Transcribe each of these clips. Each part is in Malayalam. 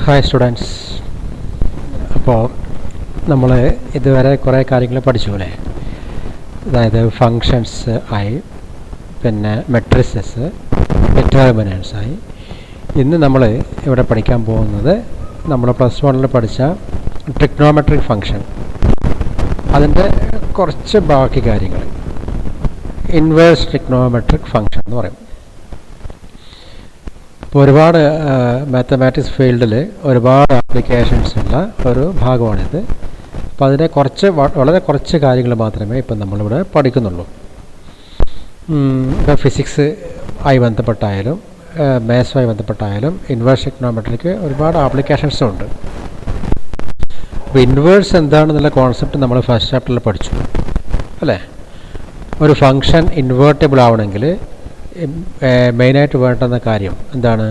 Hi students. അപ്പോൾ നമ്മൾ ഇതുവരെ കുറേ കാര്യങ്ങൾ പഠിച്ചു അല്ലേ? അതായത് ഫങ്ഷൻസ് ആയി, പിന്നെ മെട്രിസസ്, ഡിറ്റർമിനൻസ് ആയി. ഇന്ന് നമ്മൾ ഇവിടെ പഠിക്കാൻ പോകുന്നത് നമ്മൾ പ്ലസ് വണ്ണിൽ പഠിച്ച ട്രിഗ്നോമെട്രിക് ഫങ്ഷൻ, അതിൻ്റെ കുറച്ച് ബാക്കി കാര്യങ്ങൾ. ഇൻവേഴ്സ് ട്രിഗ്നോമെട്രിക് ഫങ്ഷൻ എന്ന് പറയും. ഇപ്പോൾ ഒരുപാട് മാത്തമാറ്റിക്സ് ഫീൽഡിൽ ഒരുപാട് ആപ്ലിക്കേഷൻസ് ഉള്ള ഒരു ഭാഗമാണിത്. അപ്പോൾ അതിൻ്റെ വളരെ കുറച്ച് കാര്യങ്ങൾ മാത്രമേ ഇപ്പം നമ്മളിവിടെ പഠിക്കുന്നുള്ളൂ. ഇപ്പോൾ ഫിസിക്സ് ആയി ബന്ധപ്പെട്ടായാലും മാത്സുമായി ബന്ധപ്പെട്ടായാലും ഇൻവേഴ്സ് ട്രിഗ്നോമെട്രിക്ക് ഒരുപാട് ആപ്ലിക്കേഷൻസും ഉണ്ട്. അപ്പോൾ ഇൻവേഴ്സ് എന്താണെന്നുള്ള കോൺസെപ്റ്റ് നമ്മൾ ഫസ്റ്റ് ചാപ്റ്ററിൽ പഠിച്ചു അല്ലേ? ഒരു ഫങ്ഷൻ ഇൻവേർട്ടബിൾ ആവണമെങ്കിൽ മെയിനായിട്ട് വേണ്ടുന്ന കാര്യം എന്താണ്?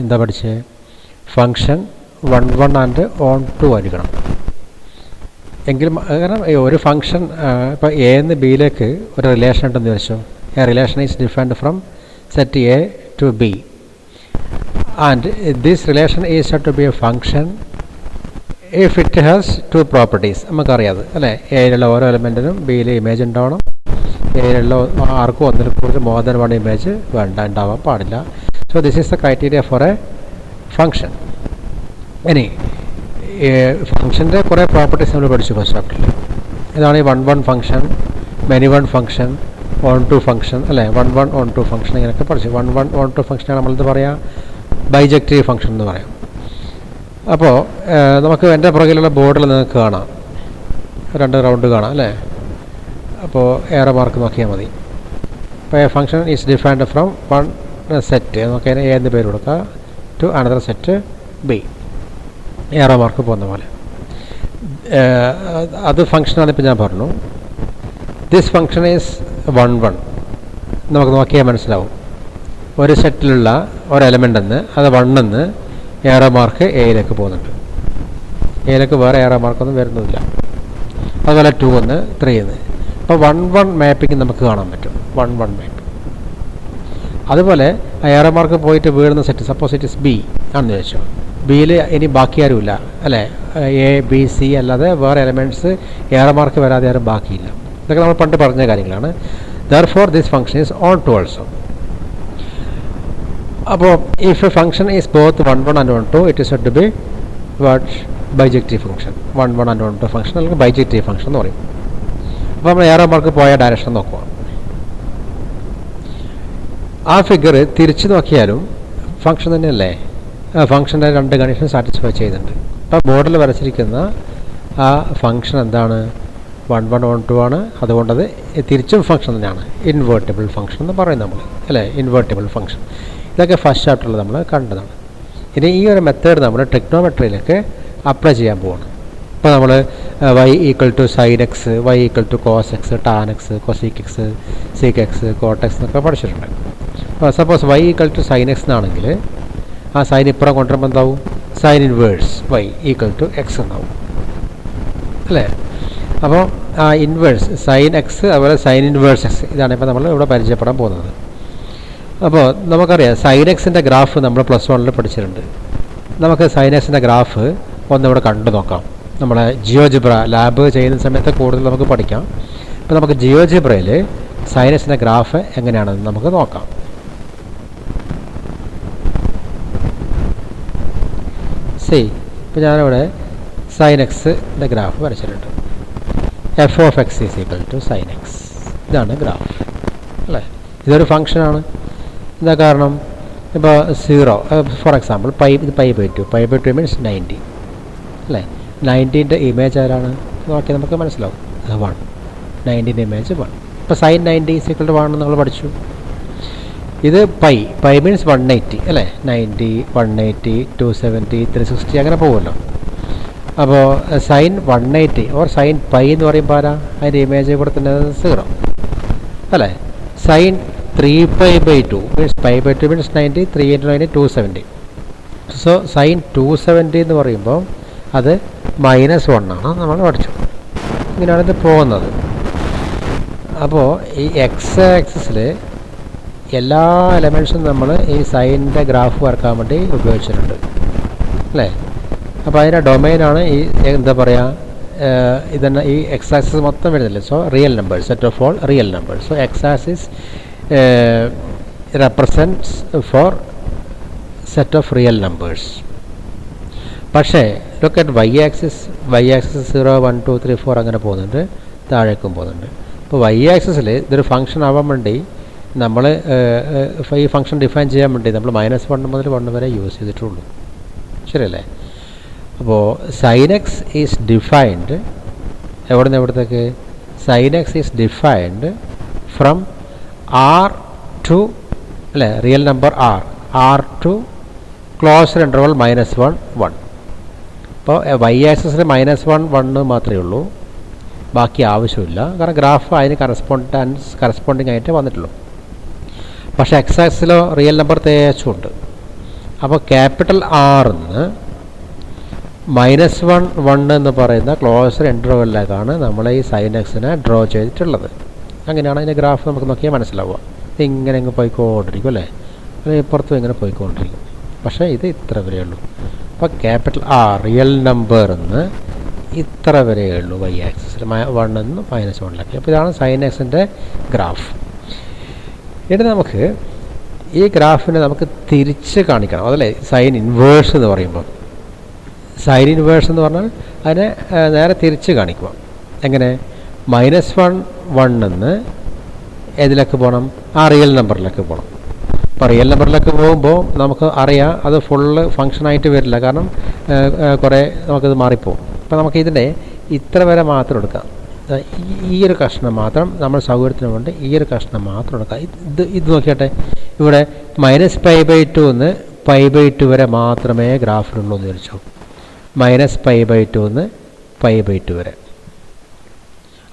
എന്താ പഠിച്ചത്? ഫങ്ഷൻ 1 ആൻഡ് ഓൺ 2 ആയിരിക്കണം. എങ്കിലും കാരണം ഒരു ഫങ്ഷൻ ഇപ്പോൾ എ എന്ന് ബിയിലേക്ക് ഒരു റിലേഷൻ ഉണ്ടെന്ന് വെച്ചോ. A relation is defined from set A to B and this relation is to be a function if it has 2 properties. നമുക്കറിയാതെ അല്ലേ? എയിലുള്ള ഓരോ എലമെൻറ്റിനും ബിയിൽ ഇമേജ് ഉണ്ടാവണം. എയിലുള്ള ആർക്കും ഒന്നിൽ കൂടുതൽ മോർ ദാൻ 1 ഇമേജ് ഉണ്ടാവാൻ പാടില്ല. So this is the criteria four A function. ഇനി ഫങ്ഷൻ്റെ കുറേ പ്രോപ്പർട്ടീസ് നമ്മൾ പഠിച്ചു ഫസ്റ്റ് ചാപ്റ്ററിൽ. ഇതാണ് ഈ 1 function, many 1 function, on 2 function അല്ലേ? 1 ഓൺ 2 ഫങ്ഷൻ ഇങ്ങനെയൊക്കെ പഠിച്ചു. 1 ഓൺ 2 ഫങ്ഷനാണ് നമ്മളെന്ത് പറയാം? ബൈജക്റ്റീവ് ഫങ്ഷൻ എന്ന് പറയാം. അപ്പോൾ നമുക്ക് എൻ്റെ പുറകിലുള്ള ബോർഡിൽ നിങ്ങൾക്ക് കാണാം 2 റൗണ്ട് കാണാം അല്ലേ? അപ്പോൾ ഏറെ മാർക്ക് നോക്കിയാൽ മതി. അപ്പോൾ A function is defined from 1 set, നമുക്ക് അതിന് എ എന്ന് പേര് കൊടുക്കുക, ടു അനദർ സെറ്റ് ബി. ഏറെ മാർക്ക് പോകുന്ന പോലെ അത് ഫങ്ഷനാണിപ്പോൾ ഞാൻ പറഞ്ഞു. ദിസ് ഫങ്ഷൻ ഈസ് 1 നമുക്ക് നോക്കിയാൽ മനസ്സിലാവും. ഒരു സെറ്റിലുള്ള ഒരു എലമെൻ്റ് എന്ന് അത് 1 എന്ന് ഏറെ മാർക്ക് എയിലേക്ക് പോകുന്നുണ്ട്. എയിലേക്ക് വേറെ ഏറെ മാർക്കൊന്നും വരുന്നില്ല. അതുപോലെ 2 എന്ന് 3 എന്ന്. അപ്പോൾ 1 മാപ്പിംഗ് നമുക്ക് കാണാൻ പറ്റും. 1 മാപ്പിംഗ്. അതുപോലെ ഏറെ മാർക്ക് പോയിട്ട് വീഴുന്ന set suppose it is B ആണെന്ന് വെച്ചോ. ബിയിൽ ഇനി ബാക്കി ആരുമില്ല അല്ലേ? എ ബി സി അല്ലാതെ വേറെ എലമെൻറ്റ്സ് ഏറെ മാർക്ക് വരാതെ ആരും ബാക്കിയില്ല. ഇതൊക്കെ നമ്മൾ പണ്ട് പറഞ്ഞ കാര്യങ്ങളാണ്. Therefore this function is on 2 also. അപ്പോൾ if a function is both 1 and 2 it is to be what? Bijective function. 1 and 2 function അല്ലെങ്കിൽ ബൈജക്റ്റീവ് ഫങ്ഷൻ എന്ന് പറയും. അപ്പോൾ നമ്മൾ ഏറെ മാർക്ക് പോയ ഡയറക്ഷൻ നോക്കുക. ആ ഫിഗർ തിരിച്ച് നോക്കിയാലും ഫങ്ഷൻ തന്നെയല്ലേ? ഫങ്ഷൻ്റെ 2 കണ്ടീഷൻ സാറ്റിസ്ഫൈ ചെയ്യുന്നുണ്ട്. അപ്പോൾ ബോർഡിൽ വരച്ചിരിക്കുന്ന ആ ഫങ്ഷൻ എന്താണ്? 1 ഓൺ 2 ആണ്. അതുകൊണ്ടത് തിരിച്ചും ഫങ്ഷൻ തന്നെയാണ്. ഇൻവേർട്ടിബിൾ ഫങ്ഷൻ എന്ന് പറയും നമ്മൾ അല്ലേ? Invertible function. ഇതൊക്കെ ഫസ്റ്റ് ചാപ്റ്ററിൽ നമ്മൾ കണ്ടതാണ്. ഇനി ഈ ഒരു മെത്തേഡ് നമ്മൾ ട്രിഗ്നോമെട്രിയിലേക്ക് അപ്ലൈ ചെയ്യാൻ പോവാണ്. ഇപ്പോൾ നമ്മൾ y equal to sine x, y equal to cos x, tan x, cosec x, sec x, cot x എന്നൊക്കെ പഠിച്ചിട്ടുണ്ട്. അപ്പോൾ suppose y equal to sine x എന്നാണെങ്കിൽ ആ സൈൻ ഇപ്പുറം കൊണ്ടുവരുമ്പോൾ എന്താവും? Sine inverse y equal to x എന്നാവും അല്ലേ? അപ്പോൾ ആ ഇൻവേഴ്സ് സൈൻ എക്സ് അതുപോലെ സൈൻ ഇൻവേഴ്സ് എക്സ് ഇതാണ് ഇപ്പോൾ നമ്മൾ ഇവിടെ പരിചയപ്പെടാൻ പോകുന്നത്. അപ്പോൾ നമുക്കറിയാം സൈൻ എക്സിൻ്റെ ഗ്രാഫ് നമ്മൾ പ്ലസ് 1 പഠിച്ചിട്ടുണ്ട്. നമുക്ക് സൈൻ എക്സിൻ്റെ ഗ്രാഫ് ഒന്നിവിടെ കണ്ടു നോക്കാം. നമ്മളെ ജിയോജിബ്ര ലാബ് ചെയ്യുന്ന സമയത്ത് കൂടുതൽ നമുക്ക് പഠിക്കാം. ഇപ്പോൾ നമുക്ക് ജിയോജിബ്രയിൽ സൈൻ എക്സിൻ്റെ ഗ്രാഫ് എങ്ങനെയാണെന്ന് നമുക്ക് നോക്കാം. ഇപ്പോൾ ഞാനിവിടെ സൈൻ എക്സിൻ്റെ ഗ്രാഫ് വരച്ചിട്ടുണ്ട്. F of x is equal to sine x. ഇതാണ് ഗ്രാഫ് അല്ലേ? ഇതൊരു ഫങ്ഷനാണ്. എന്താ കാരണം? ഇപ്പോൾ 0 ഫോർ എക്സാമ്പിൾ ഇത് π/2 മീൻസ് 90 അല്ലേ? 90ൻ്റെ ഇമേജ് ആരാണ് നോക്കി നമുക്ക് മനസ്സിലാവും. അത് 1. 90ൻ്റെ ഇമേജ് 1. ഇപ്പോൾ സൈൻ 90 ഈസ് ഈക്വൽ ടു 1 നമ്മൾ പഠിച്ചു. ഇത് പൈ മീൻസ് 180 അല്ലേ, 90, 180, 270, 360 അങ്ങനെ പോകുമല്ലോ. അപ്പോൾ സൈൻ 180 ഓർ സൈൻ പൈ എന്ന് പറയുമ്പോൾ ആരാ, അതിൻ്റെ ഇമേജ് ഇവിടെ തന്നെ 0 അല്ലേ. Sine 3π/2 means π/2 means 90, 3 × 90 270. So sine 270 എന്ന് പറയുമ്പോൾ അത് -1 ആണ്, നമ്മൾ പഠിച്ചു. ഇങ്ങനെയാണ് ഇത് പോകുന്നത്. അപ്പോൾ ഈ എക്സ് ആക്സിസിൽ എല്ലാ എലമെൻറ്റ്സും നമ്മൾ ഈ സൈനിൻ്റെ ഗ്രാഫ് വരക്കാൻ വേണ്ടി ഉപയോഗിച്ചിട്ടുണ്ട് അല്ലേ. അപ്പോൾ അതിൻ്റെ ഡൊമൈനാണ് ഈ എന്താ പറയുക, ഇതന്നെ ഈ എക്സ് ആക്സിസ് മൊത്തം വരുന്നില്ല. So real numbers, set of all real numbers. So x axis represents for set of real numbers. പക്ഷേ ലുക്ക് അറ്റ് വൈ ആക്സിസ് 0, 1, 2, 3, 4 അങ്ങനെ പോകുന്നുണ്ട്, താഴേക്കും പോകുന്നുണ്ട്. അപ്പോൾ വൈ ആക്സിസിൽ ഇതൊരു ഫംഗ്ഷൻ ആവാൻ വേണ്ടി നമ്മൾ ഈ ഫംഗ്ഷൻ ഡിഫൈൻ ചെയ്യാൻ വേണ്ടി നമ്മൾ -1 മുതൽ 1 വരെ യൂസ് ചെയ്തിട്ടുള്ളൂ, ശരിയല്ലേ. അപ്പോൾ സൈൻ എക്സ് ഈസ് ഡിഫൈൻഡ് എവിടെ നിന്ന് എവിടത്തേക്ക്, sine x is defined from R to അല്ലേ, real number R to closed interval -1, 1. അപ്പോൾ വൈ ആക്സിസിൽ -1, 1 മാത്രമേ ഉള്ളൂ, ബാക്കി ആവശ്യമില്ല. കാരണം ഗ്രാഫ് അതിന് കറസ്പോണ്ടിങ് ആയിട്ട് വന്നിട്ടുള്ളൂ. പക്ഷേ എക്സ് ആക്സിലോ റിയൽ നമ്പർ തേച്ചുണ്ട്. അപ്പോൾ ക്യാപിറ്റൽ ആറിന്ന് -1, 1 എന്ന് പറയുന്ന ക്ലോസർ ഇൻ്റർവെല്ലിലേക്കാണ് നമ്മൾ ഈ സൈൻ എക്സിനെ ഡ്രോ ചെയ്തിട്ടുള്ളത്. അങ്ങനെയാണ് അതിൻ്റെ ഗ്രാഫ് നമുക്ക് നോക്കിയാൽ മനസ്സിലാവുക. ഇങ്ങനെ ഇങ്ങ് പോയിക്കൊണ്ടിരിക്കും അല്ലേ, അല്ലെങ്കിൽ ഇപ്പുറത്തും ഇങ്ങനെ പോയിക്കൊണ്ടിരിക്കും. പക്ഷേ ഇത് ഇത്ര വരെ ഉള്ളൂ. അപ്പോൾ ക്യാപിറ്റൽ ആർ റിയൽ നമ്പർ എന്ന് ഇത്ര വരെയേ ഉള്ളൂ വൈ ആക്സിസിൽ, 1 നിന്ന് -1ലേക്ക്. അപ്പോൾ ഇതാണ് സൈൻ എക്സിൻ്റെ ഗ്രാഫ്. ഇനി നമുക്ക് ഈ ഗ്രാഫിനെ നമുക്ക് തിരിച്ച് കാണിക്കണം, അതല്ലേ സൈൻ ഇൻവേഴ്സ് എന്ന് പറയുമ്പോൾ. സൈൻ ഇൻവേഴ്സ് എന്ന് പറഞ്ഞാൽ അതിനെ നേരെ തിരിച്ച് കാണിക്കുക. എങ്ങനെ, -1, 1 നിന്ന് ഏതിലേക്ക് പോകണം, ആ റിയൽ നമ്പറിലേക്ക് പോകണം. അപ്പോൾ റിയൽ നമ്പറിലേക്ക് പോകുമ്പോൾ നമുക്ക് അറിയാം അത് ഫുള്ള് ഫങ്ഷനായിട്ട് വരില്ല, കാരണം കുറേ നമുക്കത് മാറിപ്പോവും. അപ്പോൾ നമുക്ക് ഇതിൻ്റെ ഇത്ര വരെ മാത്രം എടുക്കാം. ഈ ഒരു കഷ്ണം മാത്രം നമ്മൾ സൗകര്യത്തിന് വേണ്ടി ഈ ഒരു കഷ്ണം മാത്രം എടുക്കാം. ഇത് നോക്കിയാട്ടെ, ഇവിടെ -π/2 നിന്ന് π/2 വരെ മാത്രമേ ഗ്രാഫിലുള്ളൂ എന്ന് വിചാരിച്ചു. -π/2 നിന്ന് π/2 വരെ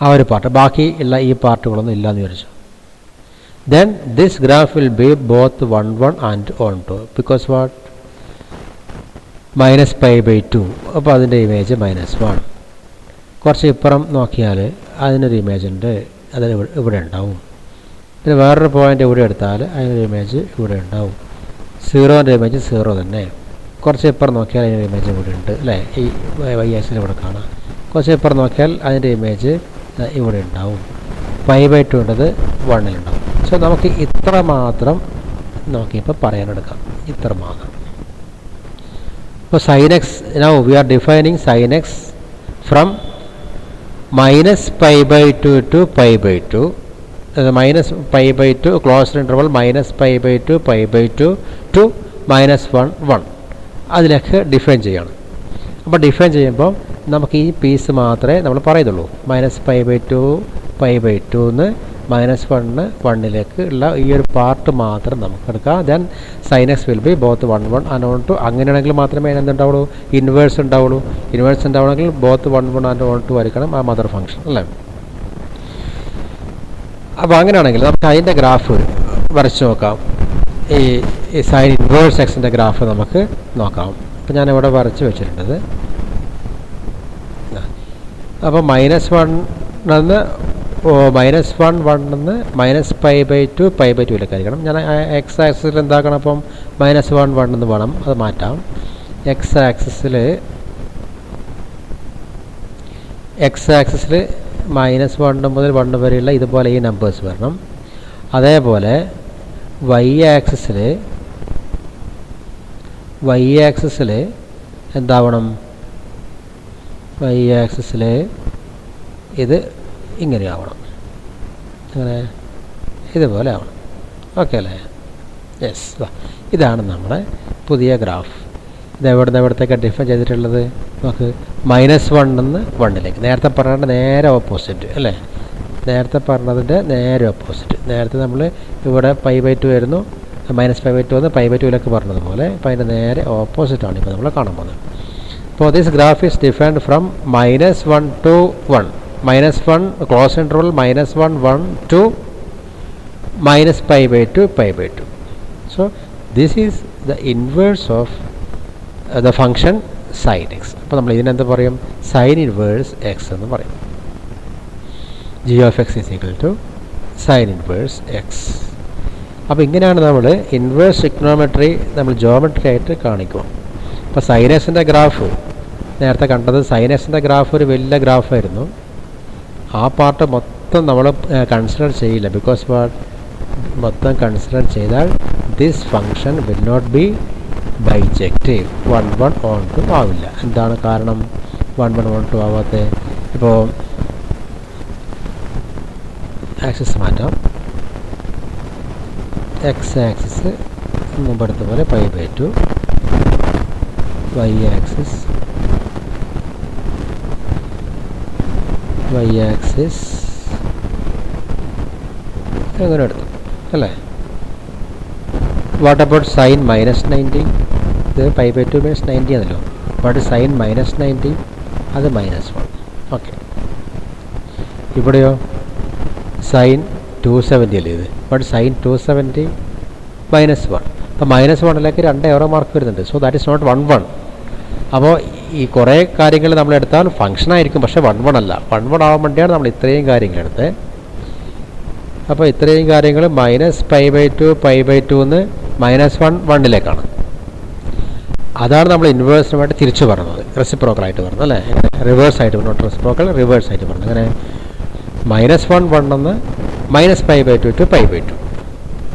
ആ ഒരു പാർട്ട്, ബാക്കി ഉള്ള ഈ പാർട്ടുകളൊന്നും ഇല്ലയെന്ന് വിചാരിച്ചു. Then this graph will be both 1, 1 and 1, 2 because what, -π/2. അപ്പോൾ അതിൻ്റെ ഇമേജ് -1. കുറച്ച് ഇപ്പുറം നോക്കിയാൽ അതിനൊരു ഇമേജ് ഉണ്ട്, അതിന് ഇവിടെ ഉണ്ടാവും. പിന്നെ വേറൊരു പോയിൻ്റ് ഇവിടെ എടുത്താൽ അതിനൊരു ഇമേജ് ഇവിടെ ഉണ്ടാവും. 0ൻ്റെ ഇമേജ് 0 തന്നെ. കുറച്ച് ഇപ്പുറം നോക്കിയാൽ അതിൻ്റെ ഇമേജ് ഇവിടെ ഉണ്ട് അല്ലേ, ഈ വൈ ആക്സിൽ ഇവിടെ കാണാം. കുറച്ച് ഇപ്പുറം നോക്കിയാൽ അതിൻ്റെ ഇമേജ് ഇവിടെ ഉണ്ടാവും. π/2 ഉള്ളത് 1-ലുണ്ടാവും. സോ നമുക്ക് ഇത്ര മാത്രം നോക്കിയപ്പോൾ പറയാനെടുക്കാം, ഇത്ര മാത്രം. അപ്പോൾ sine x, now we are defining sine x from -π/2 to π/2, -π/2 closed interval -π/2, π/2 to -1, 1 അതിലേക്ക് ഡിഫൈൻ ചെയ്യണം. അപ്പോൾ ഡിഫൈൻ ചെയ്യുമ്പോൾ നമുക്ക് ഈ പീസ് മാത്രമേ നമ്മൾ പറയുന്നുള്ളൂ. -π/2, π/2 എന്ന് -1, 1ലേക്ക് ഉള്ള ഈ ഒരു പാർട്ട് മാത്രം നമുക്ക് എടുക്കാം. Then sine x will be both 1, 1 and 1, 2. അങ്ങനെയാണെങ്കിൽ മാത്രമേ എന്തുണ്ടാവുള്ളൂ, ഇൻവേഴ്സ് ഉണ്ടാവുള്ളൂ. ഇൻവേഴ്സ് ഉണ്ടാവണമെങ്കിൽ ബോത്ത് 1, 1 and 1, 2 ആയിരിക്കണം ആ മദർ ഫംഗ്ഷൻ അല്ലേ. അപ്പോൾ അങ്ങനെയാണെങ്കിൽ നമുക്ക് അതിൻ്റെ ഗ്രാഫ് വരച്ച് നോക്കാം. ഈ സൈൻ ഇൻവേഴ്സ് എക്സിൻ്റെ ഗ്രാഫ് നമുക്ക് നോക്കാം. അപ്പോൾ ഞാനിവിടെ വരച്ച് വെച്ചിട്ടുണ്ടത്. അപ്പോൾ -1 നിന്ന് -1, 1 നിന്ന് -π/2, π/2ലേക്ക് ആയിരിക്കണം. ഞാൻ എക്സ് ആക്സിസിൽ എന്താക്കണം, അപ്പം -1, 1 എന്ന് വേണം, അത് മാറ്റാം. എക്സ് ആക്സിസിൽ -1 മുതൽ 1 വരെയുള്ള ഇതുപോലെ ഈ നമ്പേഴ്സ് വരണം. അതേപോലെ വൈ ആക്സിസിൽ എന്താവണം, വൈ ആക്സിസിൽ ഇത് ഇങ്ങനെ ആവണം, അങ്ങനെ ഇതുപോലെ ആവണം. ഓക്കെ അല്ലേ, യെസ്. ഇതാണ് നമ്മുടെ പുതിയ ഗ്രാഫ്. ഇത് എവിടത്തേക്കാണ് ഡിഫൈൻ ചെയ്തിട്ടുള്ളത്, നമുക്ക് -1 നിന്ന് 1ലേക്ക്. നേരത്തെ പറഞ്ഞ നേരെ ഓപ്പോസിറ്റ് അല്ലേ. നേരത്തെ പറഞ്ഞതിൻ്റെ നേരെ ഓപ്പോസിറ്റ്. നേരത്തെ നമ്മൾ ഇവിടെ π/2 ആയിരുന്നു, -π/2 വന്ന് π/2ലേക്ക് പറഞ്ഞതുപോലെ ഇപ്പോൾ അതിൻ്റെ നേരെ ഓപ്പോസിറ്റാണ് ഇപ്പോൾ നമ്മൾ കാണാൻ പോകുന്നത്. അപ്പോൾ this graph is defined from -1 to 1, -1 close interval -1 1 to -π/2 π/2. So this is the inverse of the function sin x. അപ്പോൾ നമ്മൾ ഇതിനെന്ത് പറയും? sin inverse x എന്ന് പറയും. g of x is equal to sin inverse x. അപ്പോൾ ഇങ്ങനെയാണ് നമ്മൾ ഇൻവേഴ്സ് ട്രിഗ്നോമെട്രി നമ്മൾ ജോമെട്രി ആയിട്ട് കാണിക്കുക. അപ്പോൾ sin xൻ്റെ ഗ്രാഫ് നേരത്തെ കണ്ടത്, sin xൻ്റെ ഗ്രാഫ് ഒരു വലിയ ഗ്രാഫായിരുന്നു. ആ പാർട്ട് മൊത്തം നമ്മൾ കൺസിഡർ ചെയ്യില്ല. ബിക്കോസ് മൊത്തം കൺസിഡർ ചെയ്താൽ this function will not be bijective, 1 1 on 2 ആവില്ല. എന്താണ് കാരണം 1 1 on 2 ആവാത്തത്? ഇപ്പോൾ ആക്സിസ് മാറ്റാം. എക്സ് ആക്സിസ് മുമ്പെടുത്ത പോലെ π/2, y ആക്സിസ് എങ്ങനെ എടുത്തു അല്ലേ? What about sine -90? ഇത് π/2 മീൻസ് 90 ആണല്ലോ. What sine -90? അത് -1. ഓക്കെ. ഇവിടെയോ സൈൻ 270 അല്ലേ ഇത്? What sine 270? -1. അപ്പോൾ -1ലേക്ക് 2 എറോ മാർക്ക് വരുന്നുണ്ട്. So that is not 1 1. അപ്പോൾ ഈ കുറേ കാര്യങ്ങൾ നമ്മൾ എടുത്താൽ ഫങ്ഷൻ ആയിരിക്കും, പക്ഷേ 1 1 അല്ല. 1 1 ആവാൻ വേണ്ടിയാണ് നമ്മൾ ഇത്രയും കാര്യങ്ങൾ എടുത്തത്. അപ്പോൾ ഇത്രയും കാര്യങ്ങൾ -π/2 π/2 എന്ന് -1 1ലേക്കാണ്. അതാണ് നമ്മൾ ഇൻവേഴ്സിനുമായിട്ട് തിരിച്ചു പറഞ്ഞത്, റെസിപ്രോക്കലായിട്ട് പറഞ്ഞത് അല്ലേ? റിവേഴ്സ് ആയിട്ട് പറഞ്ഞു, റെസിപ്രോക്കൽ റിവേഴ്സ് ആയിട്ട് പറഞ്ഞു. അങ്ങനെ -1 1 എന്ന് -π/2 to π/2,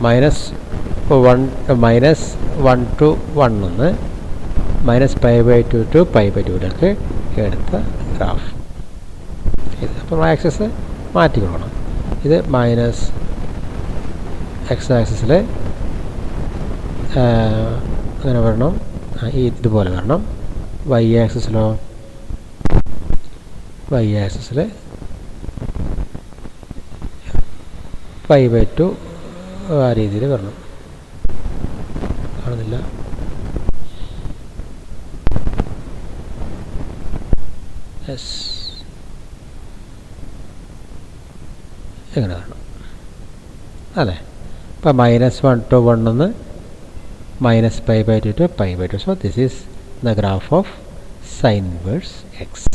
-1 to 1 എന്ന് -π/2 to π/2ലേക്ക് എടുത്ത ഗ്രാഫ് ഇത്. അപ്പോൾ ആക്സിസ് മാറ്റി കൊടുക്കണം. ഇത് എക്സ് ആക്സിസിൽ അങ്ങനെ വരണം, ഇതുപോലെ വരണം. y ആക്സിസിലോ π/2 ആ രീതിയിൽ വരണം. കാണുന്നില്ല? യെസ്, എങ്ങനെ വരണം അല്ലേ? ഇപ്പം -1 to 1 എന്ന് -π/2 to π/2. So this is the graph of sine inverse x.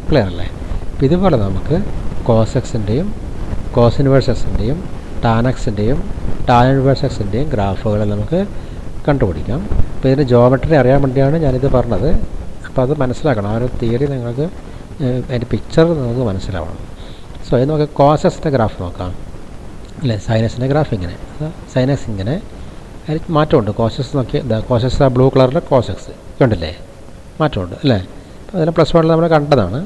Clear അല്ലേ? അപ്പം ഇതുപോലെ നമുക്ക് കോസ് എക്സിൻ്റെയും കോസ് ഇൻവേഴ്സ് എക്സിൻ്റെയും ടാൻ എക്സിൻ്റെയും ടാൻ ഇൻവേഴ്സ് എക്സിൻ്റെയും ഗ്രാഫുകൾ നമുക്ക് കണ്ടുപിടിക്കാം. അപ്പോൾ ഇതിൻ്റെ ജോമെട്രി അറിയാൻ വേണ്ടിയാണ് ഞാനിത് പറഞ്ഞത്. അപ്പോൾ അത് മനസ്സിലാക്കണം. ആ ഒരു തിയറി നിങ്ങൾക്ക്, അതിൻ്റെ പിക്ചർ നമുക്ക് മനസ്സിലാവണം. സോ ഇത് നമുക്ക് കോസ് എക്സിൻ്റെ ഗ്രാഫ് നോക്കാം അല്ലേ? സൈനസിൻ്റെ ഗ്രാഫ് ഇങ്ങനെ, സൈനസ് ഇങ്ങനെ, അതിൽ മാറ്റമുണ്ട്. കോസസ് നോക്കി, കോസസ് ആ ബ്ലൂ കളറിലെ കോസസ് കണ്ടില്ലേ? മാറ്റമുണ്ട് അല്ലേ? അപ്പോൾ അതിന് +1 നമ്മൾ കണ്ടതാണ്.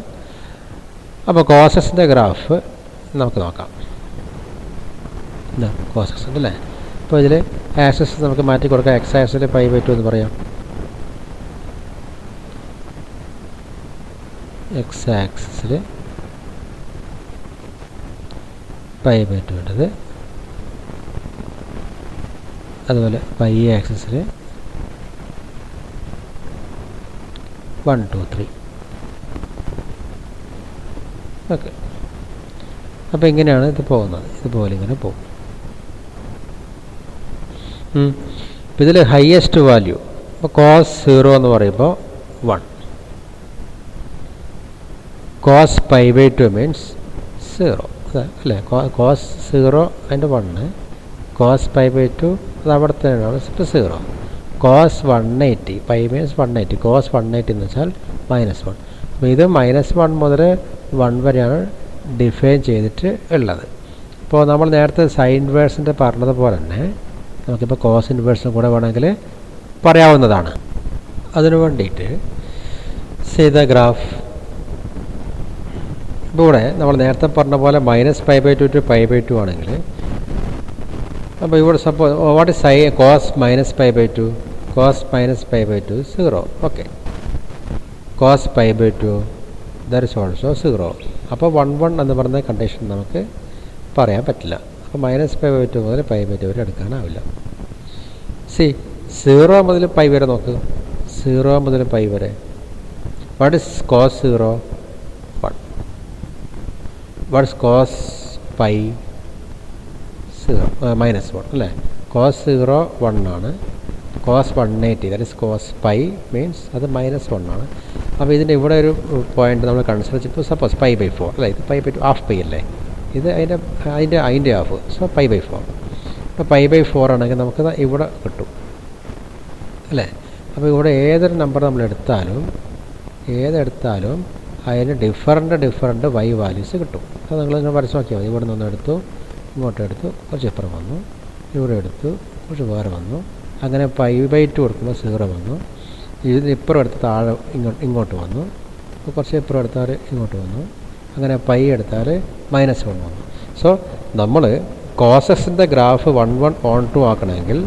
അപ്പോൾ കോസസിൻ്റെ ഗ്രാഫ് നമുക്ക് നോക്കാം. കോസസ് ഉണ്ടല്ലേ? അപ്പോൾ ഇതിൽ ആക്സസ് നമുക്ക് മാറ്റി കൊടുക്കാം. എക്സ് ആക്സിൽ π/2 എന്ന് പറയാം. എക്സ് ആക്സിസിൽ π/2 ഉണ്ടത്. അതുപോലെ y ആക്സിസിൽ 1 2 3. ഓക്കെ. അപ്പോൾ ഇങ്ങനെയാണ് ഇത് പോകുന്നത്. ഇതുപോലെ ഇങ്ങനെ പോകും. ഇപ്പോൾ ഇതിൽ ഹയസ്റ്റ് വാല്യൂ, ഇപ്പോൾ കോസ് 0 എന്ന് പറയുമ്പോൾ 1, കോസ് π/2 മീൻസ് 0 അല്ലേ? കോസ് 0 അതിൻ്റെ 1, കോസ് π/2 അത് അവിടെ തന്നെയാണ്, ഇപ്പോൾ 0. കോസ് 180, π മീൻസ് 180, കോസ് 180 എന്ന് വെച്ചാൽ -1. അപ്പോൾ ഇത് -1 മുതൽ 1 വരെയാണ് ഡിഫൈൻ ചെയ്തിട്ട് ഉള്ളത്. ഇപ്പോൾ നമ്മൾ നേരത്തെ സൈൻ ഇൻവേഴ്സിൻ്റെ പറഞ്ഞതുപോലെ തന്നെ നമുക്കിപ്പോൾ കോസ് ഇൻവേഴ്സിനും കൂടെ വേണമെങ്കിൽ പറയാവുന്നതാണ്. അതിനു വേണ്ടിയിട്ട് ചെയ്ത ഗ്രാഫ് ഇവിടെ നമ്മൾ നേരത്തെ പറഞ്ഞ പോലെ -π/2 to π/2 ആണെങ്കിൽ, അപ്പോൾ ഇവിടെ suppose what is cos -π/2? Cos -π/2 0. Okay. Cos π/2 that is also 0. അപ്പോൾ 1 1 എന്ന് പറയുന്ന കണ്ടീഷൻ നമുക്ക് പറയാൻ പറ്റില്ല. അപ്പോൾ -π/2 മുതൽ π/2 വരെ എടുക്കാനാവില്ല. സി 0 മുതൽ π വരെ നോക്ക്. 0 മുതൽ π വരെ what is cos 0? 1. What is cos π? 0 -1 അല്ലേ. cos 0 1 ആണ്. cos 180 that is cos π means അത് -1 ആണ്. അപ്പോൾ ഇതിൻ്റെ ഇവിടെ ഒരു പോയിന്റ് നമ്മൾ കൺസിഡർ ചെയ്തു. സപ്പോസ് π/4 അല്ലേ. ഇത് π/2 ഹാഫ് പൈ അല്ലേ. ഇത് അതിൻ്റെ ഹാഫ്. സോ π/4. അപ്പോൾ π/4 ആണെങ്കിൽ നമുക്ക് ഇവിടെ കിട്ടും അല്ലേ. അപ്പോൾ ഇവിടെ ഏതൊരു നമ്പർ നമ്മൾ എടുത്താലും അതിന് ഡിഫറൻറ്റ് y വാല്യൂസ് കിട്ടും. അത് നിങ്ങൾ വരച്ച് നോക്കിയാൽ മതി. ഇവിടെ നിന്ന് എടുത്തു, ഇങ്ങോട്ട് എടുത്തു, കുറച്ച് ഇപ്പുറം വന്നു, ഇവിടെ എടുത്തു, കുറച്ച് വേറെ വന്നു. അങ്ങനെ π/2 കൊടുക്കുമ്പോൾ 0 വന്നു. ഇത് ഇപ്പുറം എടുത്ത് താഴെ ഇങ്ങോട്ട് വന്നു, കുറച്ച് ഇപ്പുറം എടുത്താൽ ഇങ്ങോട്ട് വന്നു. അങ്ങനെ π എടുത്താൽ -1 വന്നു. സോ നമ്മൾ കോസസിൻ്റെ ഗ്രാഫ് 1 1 on 2 ആക്കണമെങ്കിൽ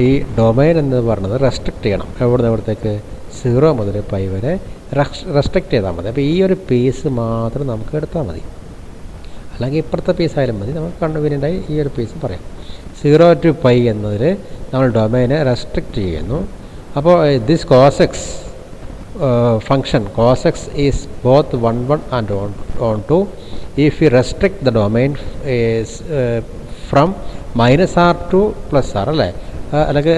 ഈ ഡൊമൈൻ എന്ന് പറയുന്നത് റെസ്ട്രിക്റ്റ് ചെയ്യണം. എവിടത്തേക്ക്? 0 മുതൽ π വരെ റെസ്ട്രിക്റ്റ് ചെയ്താൽ മതി. അപ്പോൾ ഈ ഒരു പീസ് മാത്രം നമുക്ക് എടുത്താൽ മതി. അല്ലെങ്കിൽ ഇപ്പുറത്തെ പീസ് ആയാലും മതി. നമുക്ക് കൺവീനിയൻ്റായി ഈ ഒരു പീസ് പറയാം. 0 to π എന്നതിൽ നമ്മൾ ഡൊമൈനെ റെസ്ട്രിക്റ്റ് ചെയ്യുന്നു. അപ്പോൾ this cos x function cos x is both 1 1 and on 2 if we restrict the domain is from -r to +r അല്ലേ. അല്ലെങ്കിൽ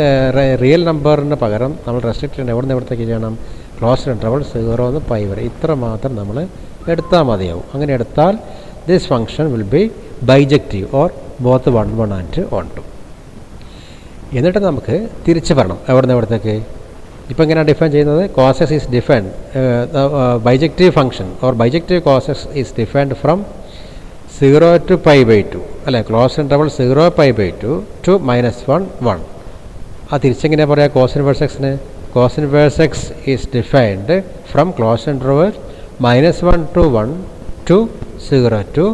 റിയൽ നമ്പറിന് പകരം നമ്മൾ റെസ്ട്രിക്റ്റ് ചെയ്യണം. എവിടത്തേക്ക് ചെയ്യണം? ക്ലോസ്ഡ് ഇൻ്റർവൽ 0 to π വരെ. ഇത്ര മാത്രം നമ്മൾ എടുത്താൽ മതിയാവും. അങ്ങനെ എടുത്താൽ this function will be bijective or both 1 1 and on 2. എന്നിട്ട് നമുക്ക് തിരിച്ച് പറയണം. എവിടത്തേക്ക്? ഇപ്പോൾ എങ്ങനെയാണ് ഡിഫൈൻ ചെയ്യുന്നത്? cos x is defined bijective function or bijective cos x is defined from 0 to π/2 അല്ലേ. Close interval 0 π/2 to -1 1. ആ തിരിച്ചെങ്ങനെയാണ് പറയുക? cos inverse x-ന് cos inverse x is defined from close interval -1 to 1 to 0 to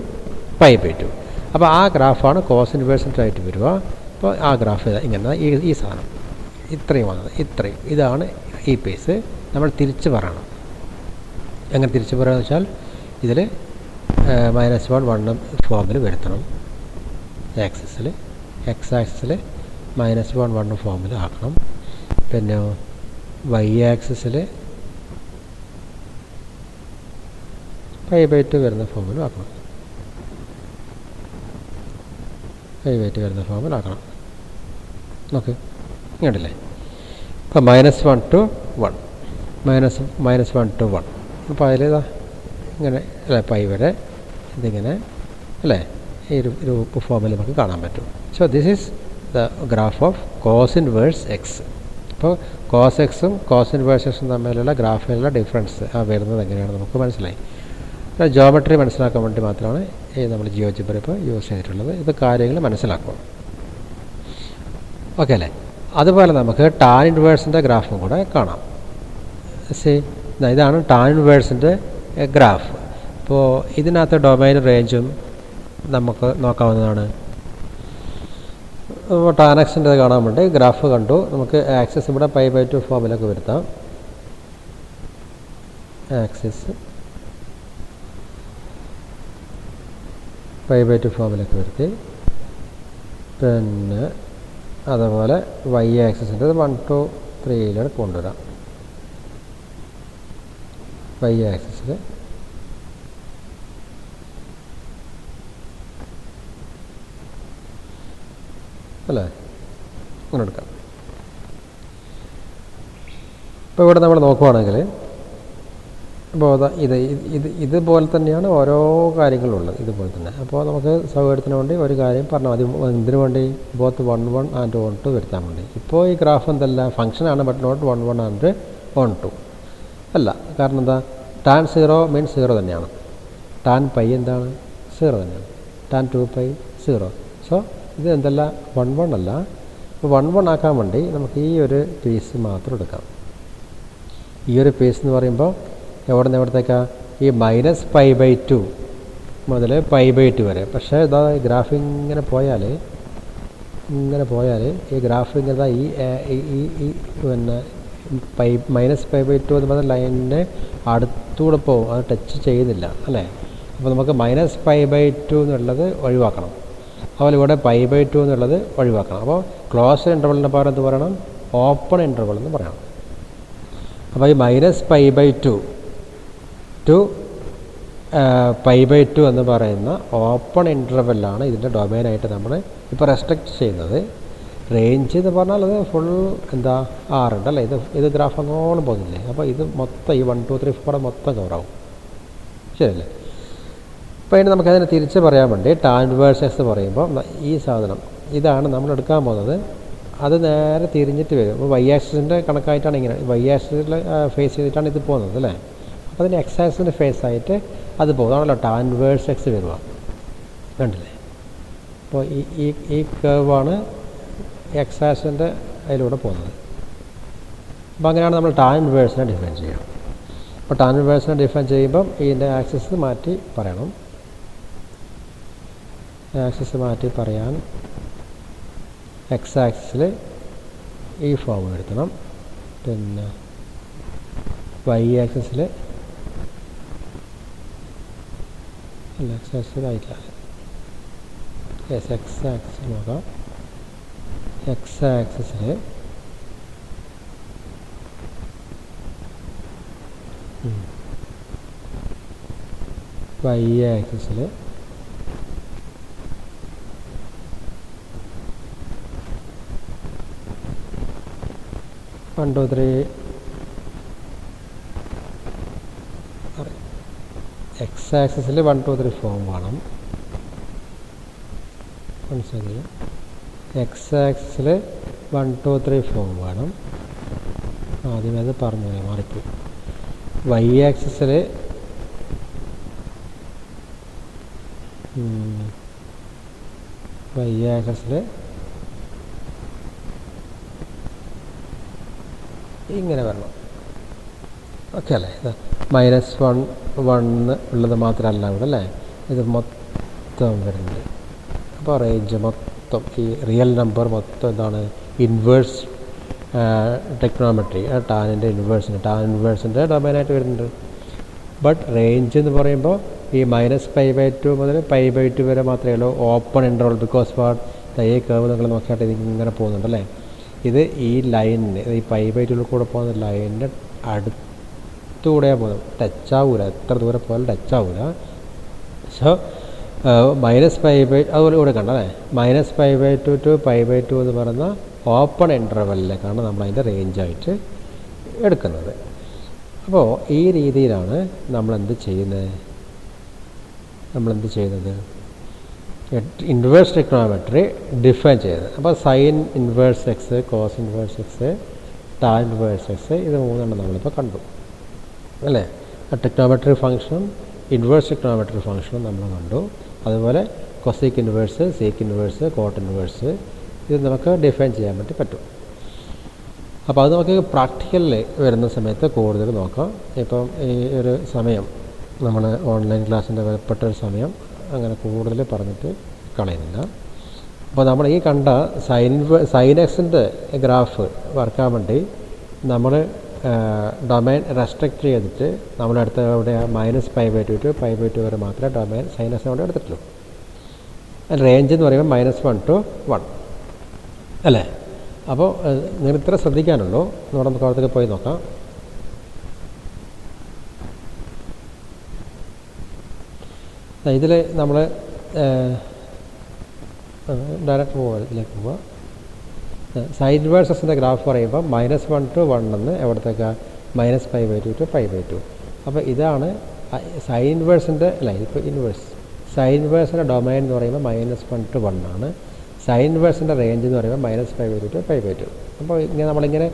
π/2. അപ്പോൾ ആ ഗ്രാഫാണ് cos inverse ആയിട്ട് വരിക. അപ്പോൾ ആ ഗ്രാഫ് ഇങ്ങനെ ഈ സാധനം ഇത്രയും വന്നത് ഇതാണ് ഈ പീസ്. നമ്മൾ തിരിച്ച് പറയണം. എങ്ങനെ തിരിച്ച് പറയുകയെന്ന് വെച്ചാൽ ഇതിൽ -1 1 ഫോമിൽ വരുത്തണം. ആക്സിസിൽ x ആക്സിസിൽ -1 1 ഫോമിൽ ആക്കണം. പിന്നെ y ആക്സിസിൽ π/2 വരുന്ന ഫോമിലും ആക്കണം. π/2 വരുന്ന ഫോമിലാക്കണം. ഓക്കെ, ഇങ്ങോട്ടല്ലേ. അപ്പോൾ -1 to 1 -1 to 1. അപ്പോൾ അതിലേതാ ഇങ്ങനെ അല്ലേ π വരെ ഇതിങ്ങനെ അല്ലേ ഈ ഒരു ഫോമിൽ നമുക്ക് കാണാൻ പറ്റും. So this is the graph of cos inverse x. അപ്പോൾ cos എക്സും cos inverse എക്സും തമ്മിലുള്ള ഗ്രാഫിലുള്ള ഡിഫറൻസ് വരുന്നത് എങ്ങനെയാണ് നമുക്ക് മനസ്സിലായി. ജോമെട്രി മനസ്സിലാക്കാൻ വേണ്ടി മാത്രമാണ് നമ്മൾ ജിയോജിബ്ര ഇപ്പോൾ യൂസ് ചെയ്തിട്ടുള്ളത്. ഇത് കാര്യങ്ങൾ മനസ്സിലാക്കും. ഓക്കെ അല്ലേ. അതുപോലെ നമുക്ക് ടാൻ ഇൻവേഴ്സിൻ്റെ ഗ്രാഫും കൂടെ കാണാം. ഇതാണ് ടാൻ ഇൻവേഴ്സിൻ്റെ ഗ്രാഫ്. അപ്പോൾ ഇതിനകത്ത് ഡൊമൈൻ റേഞ്ചും നമുക്ക് നോക്കാവുന്നതാണ്. ടാൻ എക്സിൻ്റെ കാണാൻ വേണ്ടി ഗ്രാഫ് കണ്ടു. നമുക്ക് ആക്സിസ് ഇവിടെ π/2 ഫോമിലൊക്കെ വരുത്താം. ആക്സിസ് π/2 ഫോമിലൊക്കെ വരുത്തി. പിന്നെ അതുപോലെ y ആക്സിസിൻ്റെ 1 to 3 കൊണ്ടുവരാം. y ആക്സിസിൽ അല്ലേ അങ്ങനെ എടുക്കാം. ഇപ്പോൾ ഇവിടെ നമ്മൾ നോക്കുവാണെങ്കിൽ അപ്പോൾ ഇതുപോലെ തന്നെയാണ് ഓരോ കാര്യങ്ങളുള്ളത്. ഇതുപോലെ തന്നെ. അപ്പോൾ നമുക്ക് സൗകര്യത്തിന് വേണ്ടി ഒരു കാര്യം പറഞ്ഞാൽ മതി. ഇതിനു വേണ്ടി ബോത്ത് 1 1 and on 2 വരുത്താൻ വേണ്ടി. ഇപ്പോൾ ഈ ഗ്രാഫ് എന്തല്ല ഫംഗ്ഷനാണ്, ബട്ട് നോട്ട് 1 1 and on 2 അല്ല. കാരണം എന്താ? ടാൻ 0 മീൻസ് 0 തന്നെയാണ്. ടാൻ π എന്താണ്? 0 തന്നെയാണ്. ടാൻ 2π 0. സോ ഇത് എന്തല്ല 1 1 അല്ല. അപ്പോൾ 1 1 ആക്കാൻ വേണ്ടി നമുക്ക് ഈ ഒരു പീസ് മാത്രം എടുക്കാം. ഈ ഒരു പീസ് എന്ന് പറയുമ്പോൾ എവിടത്തേക്കാണ്? ഈ -π/2 മുതൽ π/2 വരെ. പക്ഷേ ഇതാ ഗ്രാഫ് ഇങ്ങനെ പോയാൽ ഈ ഗ്രാഫ് ഇങ്ങനെ ഈ പിന്നെ -π/2 എന്ന് പറഞ്ഞ ലൈനിൻ്റെ അടുത്തൂടെ പോകും. അത് ടച്ച് ചെയ്യുന്നില്ല അല്ലേ. അപ്പോൾ നമുക്ക് -π/2 എന്നുള്ളത് ഒഴിവാക്കണം. അതുപോലെ ഇവിടെ π/2 എന്നുള്ളത് ഒഴിവാക്കണം. അപ്പോൾ ക്ലോസ്ഡ് ഇൻ്റർവെലിൻ്റെ പകരം എന്ത് പറയണം? ഓപ്പൺ ഇൻ്റർവെൽ എന്ന് പറയണം. അപ്പോൾ ഈ -π/2 ടു π/2 എന്ന് പറയുന്ന ഓപ്പൺ ഇൻ്റർവെല്ലാണ് ഇതിൻ്റെ ഡൊമൈനായിട്ട് നമ്മൾ ഇപ്പോൾ റെസ്ട്രിക്റ്റ് ചെയ്യുന്നത്. റേഞ്ച് എന്ന് പറഞ്ഞാൽ അത് ഫുൾ എന്താ 6 ഉണ്ട് അല്ലേ? ഇത് ഗ്രാഫ് അങ്ങോളം പോകുന്നില്ലേ? അപ്പോൾ ഇത് മൊത്തം ഈ 1 2 3 4 മൊത്തം കവറാവും. ശരിയല്ലേ? അപ്പോൾ അതിന് നമുക്കതിനെ തിരിച്ച് പറയാൻ വേണ്ടി ടാൻ ഇൻവേഴ്സ് എക്സ് പറയുമ്പോൾ ഈ സാധനം ഇതാണ് നമ്മൾ എടുക്കാൻ പോകുന്നത്. അത് നേരെ തിരിഞ്ഞിട്ട് വരും. അപ്പോൾ വൈ ആക്സിസിൻ്റെ കണക്കായിട്ടാണ് ഇങ്ങനെ വൈ ആക്സിസിൽ ഫേസ് ചെയ്തിട്ടാണ് ഇത് പോകുന്നത് അല്ലേ? അപ്പോൾ അതിന് എക്സ് ആക്സിസിൻ്റെ ഫേസ് ആയിട്ട് അത് പോകും. അതാണല്ലോ ടാൻ ഇൻവേഴ്സ് എക്സ് വരിക. കണ്ടില്ലേ? അപ്പോൾ ഈ കർവാണ് എക്സ് ആക്സിസിൻ്റെ അതിലൂടെ പോകുന്നത്. അപ്പോൾ അങ്ങനെയാണ് നമ്മൾ ടാൻ ഇൻവേഴ്സിനെ ഡിഫൈൻ ചെയ്യുക. അപ്പോൾ ടാൻ ഇൻവേഴ്സിനെ ഡിഫൈൻ ചെയ്യുമ്പം ഇതിൻ്റെ ആക്സിസ് മാറ്റി പറയണം. ആക്സിസ് മാറ്റി പറയാൻ എക്സ് ആക്സിസിൽ ഈ ഫോം എടുക്കണം. പിന്നെ വൈ ആക്സിസിൽ അല്ല, എക്സ് ആക്സിസിലായിട്ടില്ല. യെസ്, എക്സ് ആക്സിസ് നോക്കാം. എക്സ് ആക്സിസിൽ വൈ ആക്സിസിൽ വൺ ടു ത്രീ എക്സ് ആക്സിസിൽ 1 2 3 ഫോം വേണം. മനസ്സിലായി? എക്സ് ആക്സിസിൽ 1 2 3 ഫോം വേണം. ആദ്യമേ അത് പറഞ്ഞു മാറിപ്പോയി. വൈ ആക്സിസിൽ ഇങ്ങനെ വരണം. ഓക്കെ അല്ലേ? ഇത് -1 1 ഉള്ളത് മാത്രമല്ല ഇവിടെ അല്ലേ? ഇത് മൊത്തം വരുന്നുണ്ട്. അപ്പോൾ റേഞ്ച് മൊത്തം ഈ റിയൽ നമ്പർ മൊത്തം എന്താണ്? ഇൻവേഴ്സ് ടെക്നോമെട്രി ടാനിൻ്റെ ഇൻവേഴ്സിൻ്റെ ഡൊമൈനായിട്ട് വരുന്നുണ്ട്. ബട്ട് റേഞ്ച് എന്ന് പറയുമ്പോൾ ഈ -π/2 മുതൽ π/2 വരെ മാത്രമേ ഉള്ളൂ ഓപ്പൺ ഇൻ്റർവൽ. ബിക്കോസ് വാട്ട് ഈ കർവ് നിങ്ങൾ നോക്കിയായിട്ട് ഇതിങ്ങനെ പോകുന്നുണ്ടല്ലേ? ഇത് ഈ ലൈനിന് ഈ π/2 കൂടെ പോകുന്ന ലൈനിൻ്റെ അടുത്തുകൂടെയാണ് പോകുന്നത്. ടച്ച് ആവൂല, എത്ര ദൂരെ പോയാലും ടച്ച് ആവൂല. സോ -π/2 അതുപോലെ ഇവിടെ കണ്ടല്ലേ? -π/2 ടു π/2 എന്ന് പറയുന്ന ഓപ്പൺ ഇൻ്റർവെല്ലിലേക്കാണ് നമ്മളതിൻ്റെ റേഞ്ചായിട്ട് എടുക്കുന്നത്. അപ്പോൾ ഈ രീതിയിലാണ് നമ്മളെന്ത് ചെയ്യുന്നത്? ഇൻവേഴ്സ് ട്രിഗണോമെട്രി ഡിഫൈൻ ചെയ്യുന്നത്. അപ്പോൾ sine inverse x, cos inverse x, tan inverse x, ഇത് മൂന്നെണ്ണം നമ്മളിപ്പോൾ കണ്ടു അല്ലേ? ട്രിഗണോമെട്രി ഫംഗ്ഷനും ഇൻവേഴ്സ് ട്രിഗണോമെട്രി ഫംഗ്ഷനും നമ്മൾ കണ്ടു. അതുപോലെ cosec inverse, sec inverse, cot inverse, ഇത് നമുക്ക് ഡിഫൈൻ ചെയ്യാൻ വേണ്ടി പറ്റും. അപ്പോൾ അത് നമുക്ക് പ്രാക്ടിക്കലിൽ വരുന്ന സമയത്ത് കൂടുതൽ നോക്കാം. ഇപ്പം ഈ ഒരു സമയം നമ്മൾ ഓൺലൈൻ ക്ലാസ്സിൻ്റെ വിലപ്പെട്ടൊരു സമയം അങ്ങനെ കൂടുതൽ പറഞ്ഞിട്ട് കളയുന്നില്ല. അപ്പോൾ നമ്മൾ ഈ കണ്ട സൈൻ എക്സിൻ്റെ ഗ്രാഫ് വരക്കാൻ വേണ്ടി നമ്മൾ ഡൊമൈൻ റെസ്ട്രിക്റ്റ് ചെയ്തിട്ട് നമ്മളടുത്ത ഇവിടെ -π/2 ടു π/2 വരെ മാത്രമേ ഡൊമൈൻ സൈൻ എക്സ് അവിടെ എടുത്തിട്ടുള്ളൂ. റേഞ്ച് എന്ന് പറയുമ്പോൾ -1 ടു 1 അല്ലേ? അപ്പോൾ നിങ്ങൾ ഇത്ര ശ്രദ്ധിക്കാനുള്ളൂ. നമുക്ക് അവിടത്തേക്ക് പോയി നോക്കാം. ഇതിൽ നമ്മൾ ഡയറക്റ്റ് ഇതിലേക്ക് പോവുക. സൈൻ ഇൻവേഴ്സസിൻ്റെ ഗ്രാഫ് പറയുമ്പോൾ -1 ടു 1 എന്ന് എവിടത്തേക്കാണ്? -π/2 ടു π/2. അപ്പോൾ ഇതാണ് സൈൻ ഇൻവേഴ്സിൻ്റെ അല്ല, ഇപ്പോൾ ഇൻവേഴ്സ് സൈൻ ഇൻവേഴ്സിൻ്റെ ഡൊമൈൻ എന്ന് പറയുമ്പോൾ -1 ടു 1 ആണ്. സൈൻ ഇൻവേഴ്സിൻ്റെ റേഞ്ച് എന്ന് പറയുമ്പോൾ -π/2 ടു π/2. അപ്പോൾ ഇങ്ങനെ നമ്മളിങ്ങനെ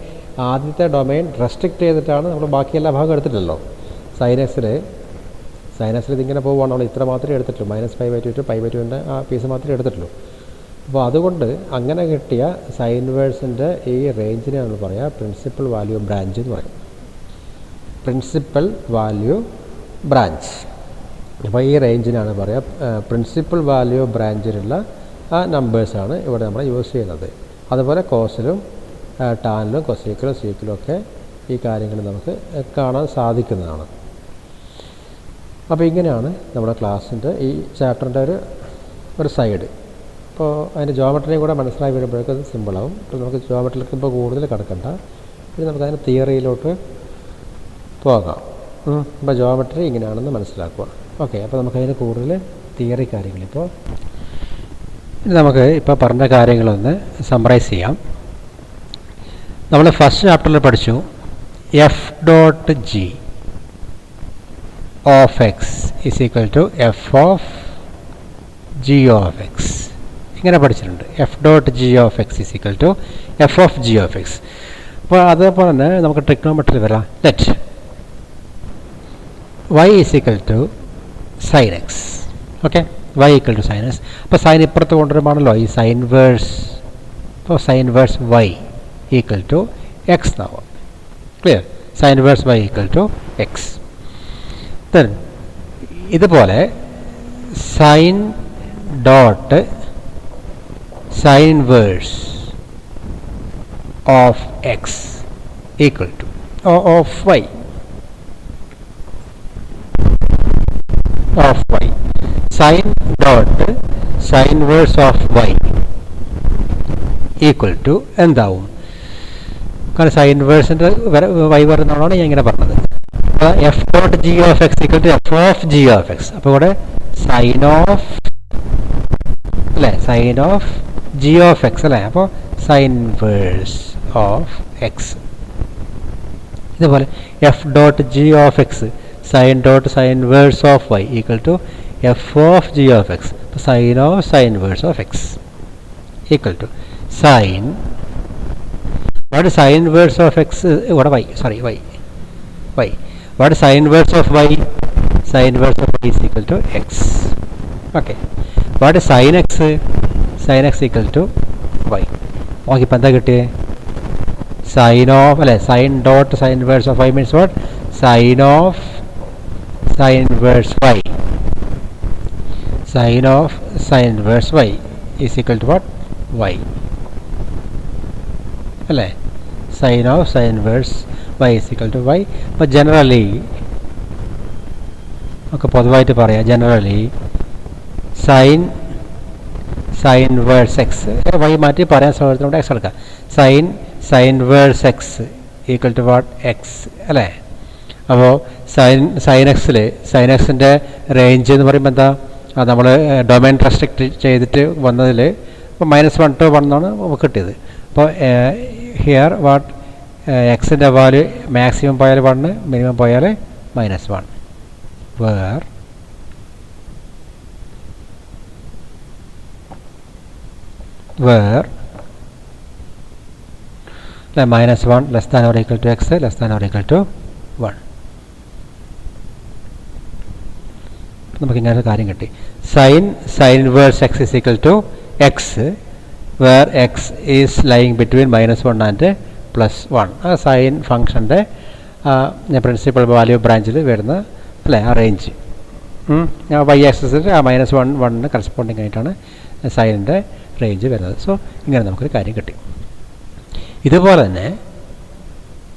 ആദ്യത്തെ ഡൊമൈൻ റെസ്ട്രിക്റ്റ് ചെയ്തിട്ടാണ് നമ്മൾ ബാക്കി എല്ലാ ഭാഗം എടുത്തിട്ടില്ലല്ലോ. സൈൻ എക്സിൽ ഇതിങ്ങനെ പോവുകയാണ്. നമ്മൾ ഇത്ര മാത്രമേ എടുത്തിട്ടുള്ളൂ. -π/2 ടു π/2ൻ്റെ ആ പീസ് മാത്രമേ എടുത്തിട്ടുള്ളൂ. അപ്പോൾ അതുകൊണ്ട് അങ്ങനെ കിട്ടിയ സൈൻ ഇൻവേഴ്സിൻ്റെ ഈ റേഞ്ചിനെ നമ്മൾ പറയുക പ്രിൻസിപ്പൽ വാല്യൂ ബ്രാഞ്ച് എന്ന് പറയും. Principal value branch. അപ്പോൾ ഈ റേഞ്ചിനാണ് പറയുക പ്രിൻസിപ്പൽ വാല്യൂ ബ്രാഞ്ചിലുള്ള ആ നമ്പേഴ്സാണ് ഇവിടെ നമ്മൾ യൂസ് ചെയ്യുന്നത്. അതുപോലെ കോസിലും ടാനിലും കൊസീക്കിലും സീക്കിലും ഒക്കെ ഈ കാര്യങ്ങൾ നമുക്ക് കാണാൻ സാധിക്കുന്നതാണ്. അപ്പോൾ ഇങ്ങനെയാണ് നമ്മുടെ ക്ലാസ്സിൻ്റെ ഈ ചാപ്റ്ററിൻ്റെ ഒരു സൈഡ്. അപ്പോൾ അതിൻ്റെ ജോമെട്രിയും കൂടെ മനസ്സിലായി വരുമ്പോഴേക്കും അത് സിമ്പിളാവും. അപ്പോൾ നമുക്ക് ജോമെട്രിയിലേക്ക് ഇപ്പോൾ കൂടുതൽ കിടക്കണ്ട. ഇനി നമുക്കതിൻ്റെ തിയറിയിലോട്ട് പോകാം. അപ്പോൾ ജോമെട്രി ഇങ്ങനെയാണെന്ന് മനസ്സിലാക്കുക. ഓക്കെ, അപ്പോൾ നമുക്കതിന് കൂടുതൽ തിയറി കാര്യങ്ങളിപ്പോൾ ഇനി നമുക്ക് ഇപ്പോൾ പറഞ്ഞ കാര്യങ്ങളൊന്ന് സമ്മറൈസ് ചെയ്യാം. നമ്മൾ ഫസ്റ്റ് ചാപ്റ്ററിൽ പഠിച്ചു f dot g of x is equal to f of g of x. ഇങ്ങനെ പഠിച്ചിട്ടുണ്ട്. F dot g of x is equal to f of g of x. അപ്പോൾ അതേപോലെ തന്നെ നമുക്ക് ട്രിഗ്നോമെട്രി വരാം. Let y is equal to sine x. Okay, y equal to sine x. അപ്പോൾ സൈൻ ഇപ്പുറത്ത് കൊണ്ടുവരുമ്പോഴാണല്ലോ ഈ സൈൻ വേഴ്സ്. അപ്പോൾ sine verse y equal to x എന്നാവും. Clear? Sine verse y equal to x. Then ഇതുപോലെ sine dot sine verse of x equal to of y of y. Sin dot sin verse of y equal to എന്താവും? കാരണം സൈൻ വേഴ്സിൻ്റെ y വരുന്നതാണ് ഞാൻ ഇങ്ങനെ പറഞ്ഞത്. അപ്പോൾ f dot g of x equal to f of g of x. അപ്പോൾ ഇവിടെ സൈൻ ഓഫ് അല്ലേ, sine of g of x അല്ലേ. അപ്പോൾ സൈൻ വേഴ്സ് ഓഫ് എക്സ്. ഇതുപോലെ f dot g of x sine dot sine verse of y equal to f of g of x. അപ്പോൾ sine of sine verse of x equal to sine what sine verse of x ഇവിടെ y what sine verse of y sine verse of y is equal to x. Okay, what sine x equal to y. നോക്കിപ്പോൾ എന്താ കിട്ടിയത്? സൈൻ ഓഫ് അല്ലേ, sine dot sine verse of y means what sine of sin inverse y. Sin of sin inverse y is equal to what? Y. അല്ലേ, sin of sin inverse y is equal to y. അപ്പോൾ ജനറലി ഒക്കെ പൊതുവായിട്ട് പറയാം. Generally sine inverse x y മാറ്റി പറയാൻ ശ്രമിച്ചിട്ടുണ്ട്. എക്സ് എടുക്കാം. Sine inverse x equal to what? X അല്ലേ. അപ്പോൾ സൈൻ എക്സിൻ്റെ റേഞ്ച് എന്ന് പറയുമ്പോൾ എന്താ? നമ്മൾ ഡൊമൈൻ റെസ്ട്രിക്റ്റ് ചെയ്തിട്ട് വന്നതിൽ ഇപ്പോൾ -1 to 1 എന്നാണ് കിട്ടിയത്. അപ്പോൾ ഹിയർ വാട്ട് എക്സിൻ്റെ വാല്യൂ മാക്സിമം പോയാൽ 1, മിനിമം പോയാൽ -1. Where -1 less than or equal to x less than or equal to 1. നമുക്കിങ്ങനെ ഒരു കാര്യം കിട്ടി. Sine inverse x is equal to x where x is lying between -1 and +1. ആ സൈൻ ഫംഗ്ഷൻ്റെ പ്രിൻസിപ്പൽ വാല്യൂ ബ്രാഞ്ചിൽ വരുന്ന അല്ലേ ആ റേഞ്ച്. y ആക്സിസിൽ ആ -1 കറസ്പോണ്ടിങ് ആയിട്ടാണ് സൈനിൻ്റെ റേഞ്ച് വരുന്നത്. സോ ഇങ്ങനെ നമുക്കൊരു കാര്യം കിട്ടി. ഇതുപോലെ തന്നെ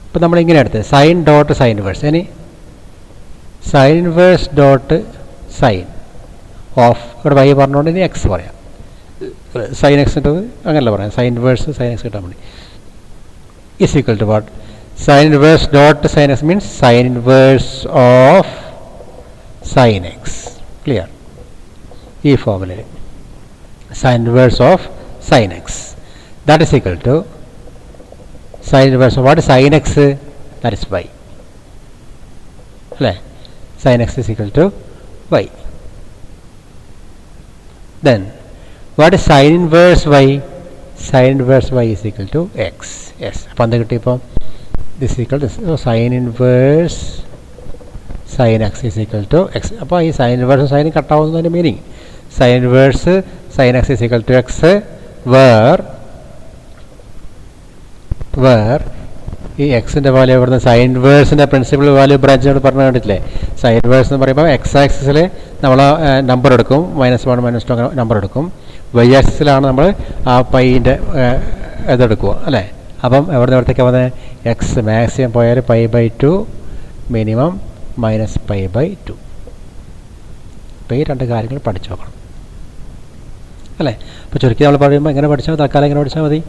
ഇപ്പം നമ്മളിങ്ങനെ എടുത്ത് സൈൻ ഡോട്ട് സൈൻ ഇൻവേഴ്സ്. ഇനി sine inverse dot sine of ഇവിടെ വൈ പറഞ്ഞുകൊണ്ട് ഇനി എക്സ് പറയാം. സൈൻ എക്സിൻ്റെത് അങ്ങനെയല്ല പറയാം. സൈൻ ഇൻവേഴ്സ് സൈൻ എക്സ് കിട്ടാൻ വേണ്ടി is equal to what? Sine inverse dot sine x means sine inverse of sine x. Clear? ഈ ഫോർമുലയിൽ sine inverse of sine x that is equal to sine inverse of what? Sine x that is y അല്ലേ. Sine x is equal to y. Then what is sin inverse y? Sin inverse y is equal to x. Yes. അപ്പോൾ എന്താ കിട്ടി? ഇപ്പോൾ this is equal to sin inverse sin x is equal to x. അപ്പോൾ ഈ sin inverse sin കട്ടാവുന്നതിൻ്റെ meaning sin inverse sin x is equal to x where ഈ എക്സിൻ്റെ വാല്യൂ ഇവിടുന്ന് സൈൻ ഇൻവേഴ്സിൻ്റെ പ്രിൻസിപ്പൽ വാല്യൂ ബ്രാഞ്ചിനോട് പറഞ്ഞു കണ്ടിട്ടില്ലേ? സൈൻ ഇൻവേഴ്സ് എന്ന് പറയുമ്പോൾ എക്സ് ആക്സിസിൽ നമ്മൾ നമ്പർ എടുക്കും, -1 -2 അങ്ങനെ നമ്പർ എടുക്കും. വൈ ആക്സിസിലാണ് നമ്മൾ ആ പൈൻ്റെ ഇതെടുക്കുക അല്ലേ. അപ്പം എവിടെ നിന്ന് എവിടത്തേക്ക് വന്നത്? എക്സ് മാക്സിമം പോയാൽ π/2, മിനിമം -π/2. അപ്പോൾ ഈ രണ്ട് കാര്യങ്ങൾ പഠിച്ചു നോക്കണം അല്ലേ. അപ്പോൾ ചുരുക്കി നമ്മൾ പറയുമ്പോൾ എങ്ങനെ പഠിച്ചാൽ തൽക്കാലം എങ്ങനെ പഠിച്ചാൽ മതി?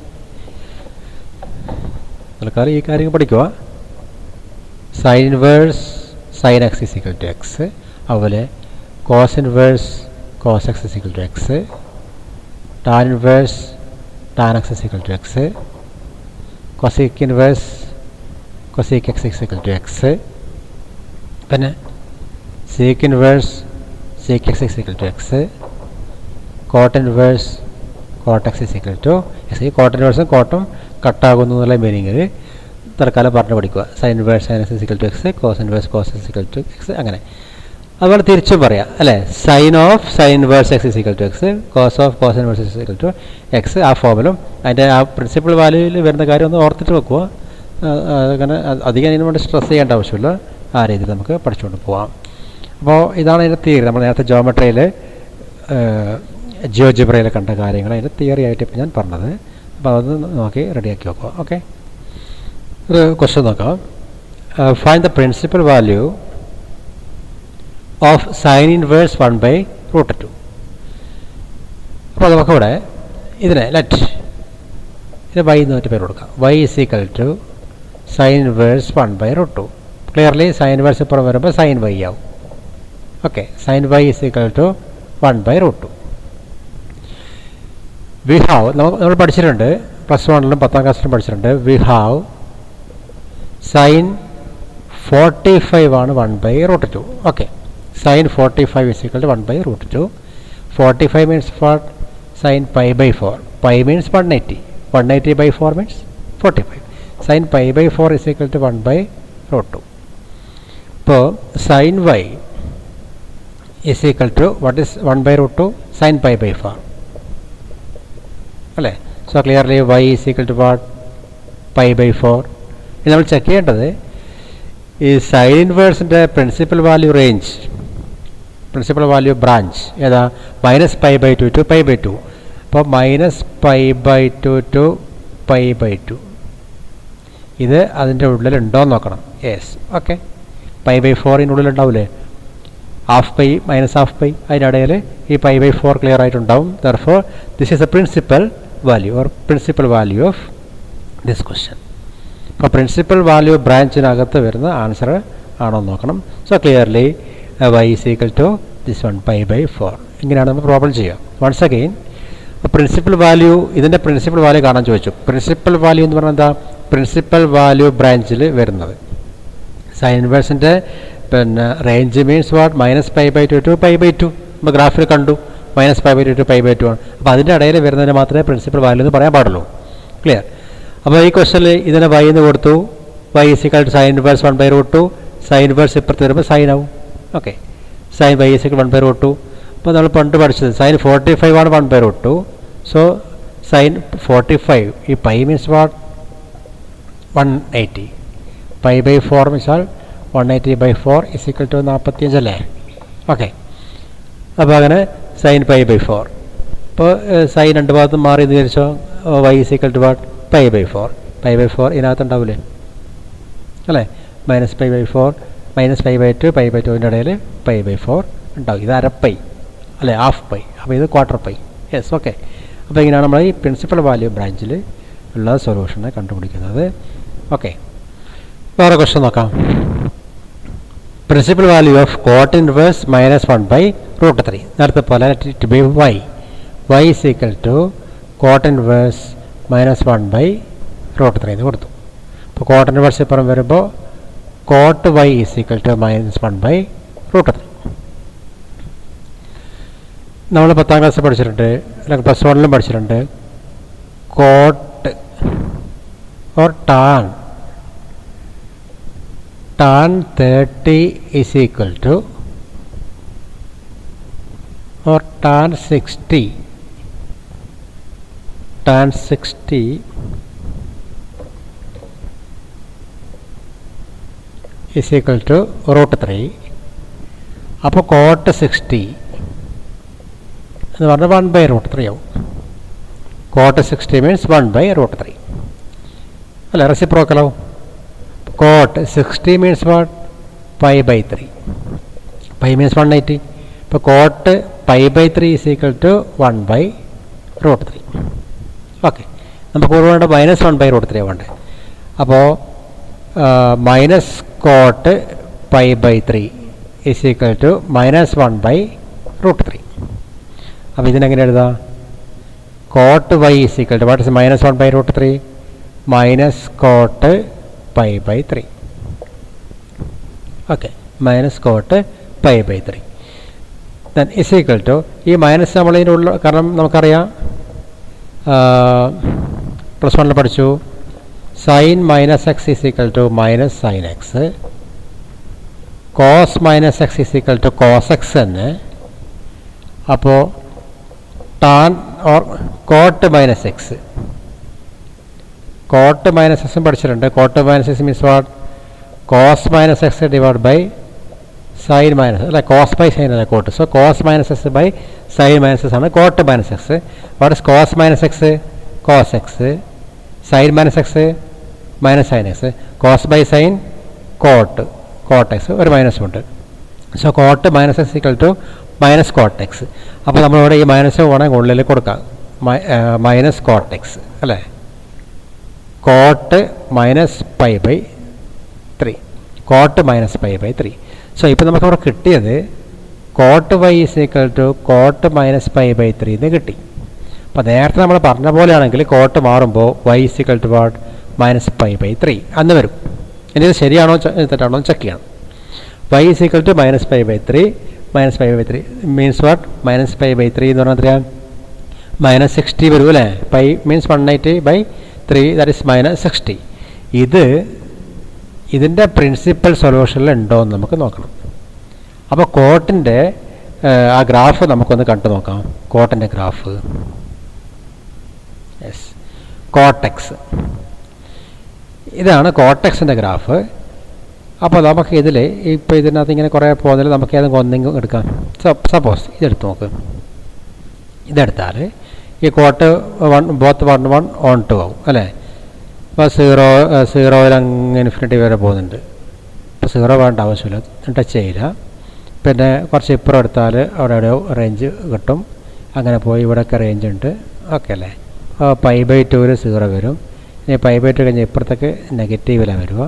തൽക്കാലം ഈ കാര്യങ്ങൾ പഠിക്കുക. Sine inverse sine x is equal to x, അതുപോലെ cos inverse cos x is equal to x, tan inverse tan x is equal to x, cosec inverse cosec x is equal to x, പിന്നെ sec inverse sec x is equal to x, cot inverse cot x is equal to x. ഈ കോട്ട് ഇൻവേഴ്സും കോട്ടും കട്ടാകുന്നു എന്നുള്ള മീനിങ്ങിൽ തൽക്കാലം പറഞ്ഞു പഠിക്കുക. Sine inverse sine x is equal to x, cos inverse cos x equal to x, അങ്ങനെ. അതുപോലെ തിരിച്ചും പറയാം അല്ലേ. Sine of sine inverse x is equal to x, cos of cos inverse x equal to x. ആ ഫോമിലും അതിൻ്റെ ആ പ്രിൻസിപ്പൽ വാല്യൂവിൽ വരുന്ന കാര്യം ഒന്ന് ഓർത്തിട്ട് വെക്കുക. അങ്ങനെ അധികം അതിന് വേണ്ടി സ്ട്രെസ് ചെയ്യേണ്ട ആവശ്യമില്ല. ആ രീതിയിൽ നമുക്ക് പഠിച്ചുകൊണ്ട് പോകാം. അപ്പോൾ ഇതാണ് അതിൻ്റെ തിയറി. നമ്മൾ നേരത്തെ ജോമെട്രിയിൽ ജിയോജിബ്രയിൽ കണ്ട കാര്യങ്ങൾ അതിൻ്റെ തിയറി ആയിട്ട് ഇപ്പോൾ ഞാൻ പറഞ്ഞത്. അപ്പോൾ അത് നോക്കി റെഡിയാക്കി വെക്കുക. ഓക്കെ, ഒരു ക്വസ്റ്റ്യൻ നോക്കാം. Find the principal value of sine inverse 1/√2. അപ്പോൾ നമുക്കിവിടെ ഇതിനെ ലെറ്റ് ഇത് y എന്ന് പേര് കൊടുക്കാം. y is equal to sine inverse 1/√2. Clearly sine inverse ഇപ്പുറം വരുമ്പോൾ സൈൻ y ആവും. Okay, sine y is equal to 1/√2. We have നമ്മൾ പഠിച്ചിട്ടുണ്ട്, +1 10ാം ക്ലാസ്സിലും പഠിച്ചിട്ടുണ്ട്. വി ഹാവ് സൈൻ 45 ആണ് 1/√2. Okay, sine 45 is equal to 1/√2. 45 means what? Sine π/4. π മീൻസ് 180. 180/4 means 45. Sin π/4 is equal to 1/√2. അപ്പോൾ sin y is equal to what is 1/√2? Sin π/4 അല്ലേ. So clearly y is equal to what? π/4. ഇനി നമ്മൾ ചെക്ക് ചെയ്യേണ്ടത് ഈ സൈൻ ഇൻവേഴ്സിൻ്റെ principal value range, principal value branch ഏതാ? -π/2 to π/2. അപ്പോൾ -π/2 to π/2 ഇത് അതിൻ്റെ ഉള്ളിലുണ്ടോയെന്ന് നോക്കണം. Yes, okay. π/4 ഉണ്ടാവില്ലേ? ഹാഫ് പൈ -12π അതിനിടയിൽ ഈ π/4 ക്ലിയർ ആയിട്ടുണ്ടാവും. Therefore this is a principal value or principal value of this question. അപ്പോൾ പ്രിൻസിപ്പൽ വാല്യൂ ബ്രാഞ്ചിനകത്ത് വരുന്ന ആൻസർ ആണോ നോക്കണം. So clearly y is equal to this one π/4. ഇങ്ങനെയാണ് നമ്മൾ പ്രോബ്ലം ചെയ്യുക. വൺസ് അഗെയിൻ പ്രിൻസിപ്പൽ വാല്യൂ, ഇതിൻ്റെ പ്രിൻസിപ്പൽ വാല്യൂ കാണാൻ ചോദിച്ചു. പ്രിൻസിപ്പൽ വാല്യൂ എന്ന് പറഞ്ഞാൽ എന്താ? പ്രിൻസിപ്പൽ വാല്യൂ ബ്രാഞ്ചിൽ വരുന്നത് സൈൻ ഇൻവേഴ്സിൻ്റെ പിന്നെ റേഞ്ച് മീൻസ് വാട്ട്? -π/2 to π/2. നമ്മൾ ഗ്രാഫിൽ കണ്ടു -π/2 to π/2 ആണ്. അപ്പോൾ അതിൻ്റെ ഇടയിൽ വരുന്നതിന് മാത്രമേ പ്രിൻസിപ്പൽ വാല്യൂ എന്ന് പറയാൻ പാടുള്ളൂ. ക്ലിയർ? അപ്പോൾ ഈ ക്വസ്റ്റനിൽ ഇതിനെ y എന്ന് കൊടുത്തു. y is equal to sine inverse 1/√2. Sine inverse ഇപ്പുറത്ത് വരുമ്പോൾ സൈൻ ആവും. Okay, sine y is equal 1/√2. അപ്പോൾ നമ്മൾ പണ്ട് പഠിച്ചത് സൈൻ 45 ആണ് 1/√2. സോ സൈൻ 45 ഈ pi means what? 180. π/4 means 180/4 is equal to 45 അല്ലേ. ഓക്കെ, അപ്പോൾ അങ്ങനെ സൈൻ π/4. ഇപ്പോൾ സൈൻ രണ്ട് ഭാഗത്തും മാറി എന്ന് വിചാരിച്ചോ. y is equal to what? π/4. π/4 ഇതിനകത്ത് ഉണ്ടാവില്ലേ അല്ലേ? -π/4 -π/2 π/2ൻ്റെ ഇടയിൽ π/4 ഉണ്ടാവും. ഇത് അരപ്പൈ അല്ലേ, ഹാഫ് പൈ. അപ്പോൾ ഇത് ക്വാർട്ടർ പൈ. Yes, okay. അപ്പോൾ ഇങ്ങനെയാണ് നമ്മൾ ഈ പ്രിൻസിപ്പൽ വാല്യൂ ബ്രാഞ്ചിൽ ഉള്ള സൊല്യൂഷനെ കണ്ടുപിടിക്കുന്നത്. ഓക്കെ, വേറെ ക്വസ്റ്റ്യൻ നോക്കാം. Principal value of cot inverse -1/√3. നേരത്തെ പോലെ it be y. y is equal to cot inverse -1/√3 എന്ന് കൊടുത്തു. അപ്പോൾ കോട്ട് ഇൻവേഴ്സ് ഇപ്പുറം വരുമ്പോൾ cot y is equal to -1/√3. നമ്മൾ 10ാം ക്ലാസ്സിൽ പഠിച്ചിട്ടുണ്ട്, അല്ലെങ്കിൽ +1 പഠിച്ചിട്ടുണ്ട്. Cot or tan 30 is equal to or tan 60 is equal to √3. അപ്പോൾ കോട്ട് 60 എന്ന് പറഞ്ഞാൽ 1/√3 ആവും. കോട്ട് 60 മീൻസ് 1/√3 അല്ല, റെസിപ്രോക്കലാവും. Cot 60 means what? π/3. π means 180. ഇപ്പോൾ കോട്ട് π/3 = 1/√3. ഓക്കെ, നമുക്ക് വേണ്ട -1/√3 വേണ്ടേ. അപ്പോൾ മൈനസ് കോട്ട് π/3 = -1/√3. അപ്പോൾ ഇതിനെങ്ങനെ എഴുതാം? Cot y = what is -1/√3? Minus cot π/3. Okay, minus cot π/3 then = ഈ മൈനസ് നമ്മളിതിൻ്റെ ഉള്ള, കാരണം നമുക്കറിയാം +1 പഠിച്ചു sin - x = -sin x, cos - x = cos x എന്ന്. അപ്പോൾ tan or cot - x, cot - x പഠിച്ചിട്ടുണ്ട്. cot - x means what? cos - x divide by sin - അല്ല, cos ബൈ sin അല്ല cot. So cos - x by sin - x ആണ് cot - x. What is cos - x? cos x. sin - x -sin x. cos by sin cot x, ഒരു മൈനസ് ഉണ്ട്. So cot - x = -cot x. അപ്പോൾ നമ്മളിവിടെ ഈ മൈനസ് വേണമെങ്കിൽ ഉള്ളിൽ കൊടുക്കാം, മൈനസ് cot x അല്ലേ. Cot -π/3, cot -π/3. സോ ഇപ്പോൾ നമുക്കവിടെ കിട്ടിയത് കോട്ട് y = കോട്ട് -π/3 എന്ന് കിട്ടി. അപ്പോൾ നേരത്തെ നമ്മൾ പറഞ്ഞ പോലെയാണെങ്കിൽ കോട്ട് മാറുമ്പോൾ y = വാട്ട്? -π/3 അന്ന് വരും. ഇനി ഇത് ശരിയാണോ തെറ്റാണോ ചെക്ക് ചെയ്യണം. y = -π/3, -π/3 means what? -π/3 എന്ന് പറഞ്ഞാൽ എത്രയാണ്? -60 വരും അല്ലേ. Pi means 180/3, that is -60. ഇതിൻ്റെ പ്രിൻസിപ്പൽ സൊല്യൂഷനിൽ ഉണ്ടോ എന്ന് നമുക്ക് നോക്കണം. അപ്പോൾ കോട്ടിൻ്റെ ആ ഗ്രാഫ് നമുക്കൊന്ന് കണ്ടു നോക്കാം. കോട്ടിൻ്റെ ഗ്രാഫ്, യെസ്, കോട്ടെക്സ്. ഇതാണ് കോട്ടെക്സിൻ്റെ ഗ്രാഫ്. അപ്പോൾ നമുക്ക് ഇതിൽ ഇപ്പോൾ ഇതിനകത്ത് ഇങ്ങനെ കുറേ പോകുന്നതിൽ നമുക്ക് ഏതെങ്കിലും ഒന്നെങ്കിലും എടുക്കാം. സപ്പോസ് ഇതെടുത്ത് നോക്ക്. ഇതെടുത്താൽ ഈ കോട്ട് 1 on 2 ആവും അല്ലേ. അപ്പോൾ 0 അങ്ങ് ഇൻഫിനിറ്റി വരെ പോകുന്നുണ്ട്. ഇപ്പോൾ 0 വേണ്ട ആവശ്യമില്ല, ടച്ച് ചെയ്യില്ല. പിന്നെ കുറച്ച് ഇപ്പുറം എടുത്താൽ അവിടെ എവിടെയോ റേഞ്ച് കിട്ടും. അങ്ങനെ പോയി ഇവിടെയൊക്കെ റേഞ്ച് ഉണ്ട്. ഓക്കെ അല്ലേ. π/2 0 വരും. ഇനി π/2 കഴിഞ്ഞ് ഇപ്പുറത്തേക്ക് നെഗറ്റീവിലാണ് വരിക,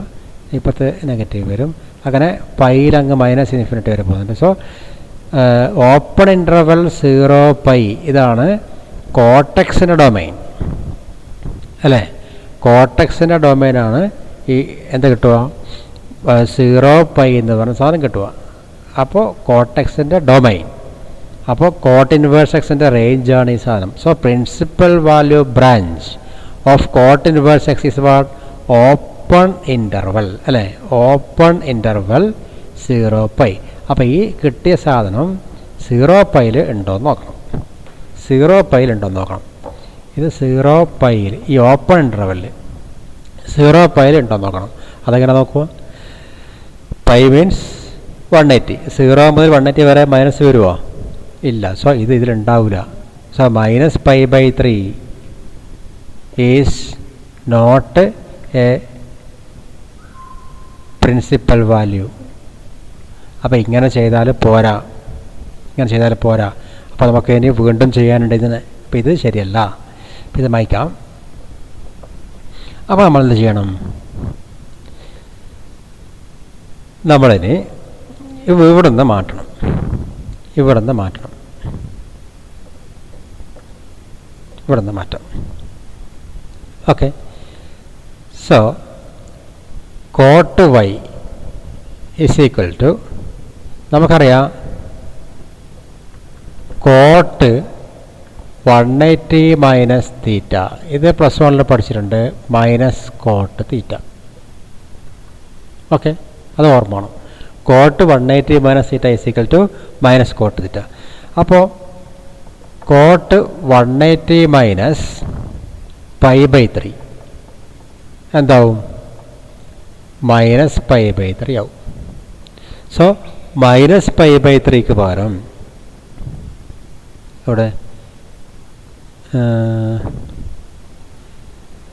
ഇപ്പുറത്ത് നെഗറ്റീവ് വരും. അങ്ങനെ പൈയിലങ്ങ് -∞ വരെ പോകുന്നുണ്ട്. സോ ഓപ്പൺ ഇൻ്റർവെൽ 0 ഇതാണ് കോട്ടെക്സിൻ്റെ ഡൊമൈൻ അല്ലേ. കോട്ടെക്സിൻ്റെ ഡൊമൈനാണ് ഈ എന്ത് കിട്ടുക? 0 എന്ന് പറഞ്ഞ സാധനം കിട്ടുക. അപ്പോൾ കോട്ടെക്സിൻ്റെ ഡൊമൈൻ, അപ്പോൾ കോട്ട് ഇൻവേഴ്സ് എക്സിൻ്റെ റേഞ്ചാണ് ഈ സാധനം. So principal value branch of cot inverse x is what? Open interval അല്ലേ. ഓപ്പൺ ഇൻ്റർവെൽ 0 അപ്പോൾ ഈ കിട്ടിയ സാധനം 0 ഉണ്ടോയെന്ന് നോക്കണം. 0 ഉണ്ടോയെന്ന് നോക്കണം. ഇത് 0 ഈ ഓപ്പൺ ഇൻ്റർവെല്ലിൽ 0 ഉണ്ടോയെന്ന് നോക്കണം. അതെങ്ങനെ നോക്കുക? മീൻസ് 180, 0 മുതൽ 180 വരെ മൈനസ് വരുമോ? ഇല്ല. സോ ഇതിലുണ്ടാവില്ല. So -π/3 is not a principal value. അപ്പോൾ ഇങ്ങനെ ചെയ്താൽ പോരാ, അപ്പോൾ നമുക്ക് ഇനി വീണ്ടും ചെയ്യാനുണ്ട് ഇതിന്. അപ്പോൾ ഇത് ശരിയല്ല, ഇത് മായ്ക്കാം. അപ്പോൾ നമ്മളെന്ത് ചെയ്യണം? നമ്മളിനി ഇവിടുന്ന് മാറ്റണം. ഇവിടുന്ന് മാറ്റാം. ഓക്കെ. സോ കോട്ട് y = നമുക്കറിയാം കോട്ട് 180 - θ. ഇത് +1 പഠിച്ചിട്ടുണ്ട്. -cot θ. ഓക്കെ, അത് ഓർമ്മ വേണം. Coat 180 - θ = -cot θ. അപ്പോൾ കോട്ട് 180 - π/3 എന്താവും? -π/3 ആവും. സോ -π/3ക്ക് പകരം ഇവിടെ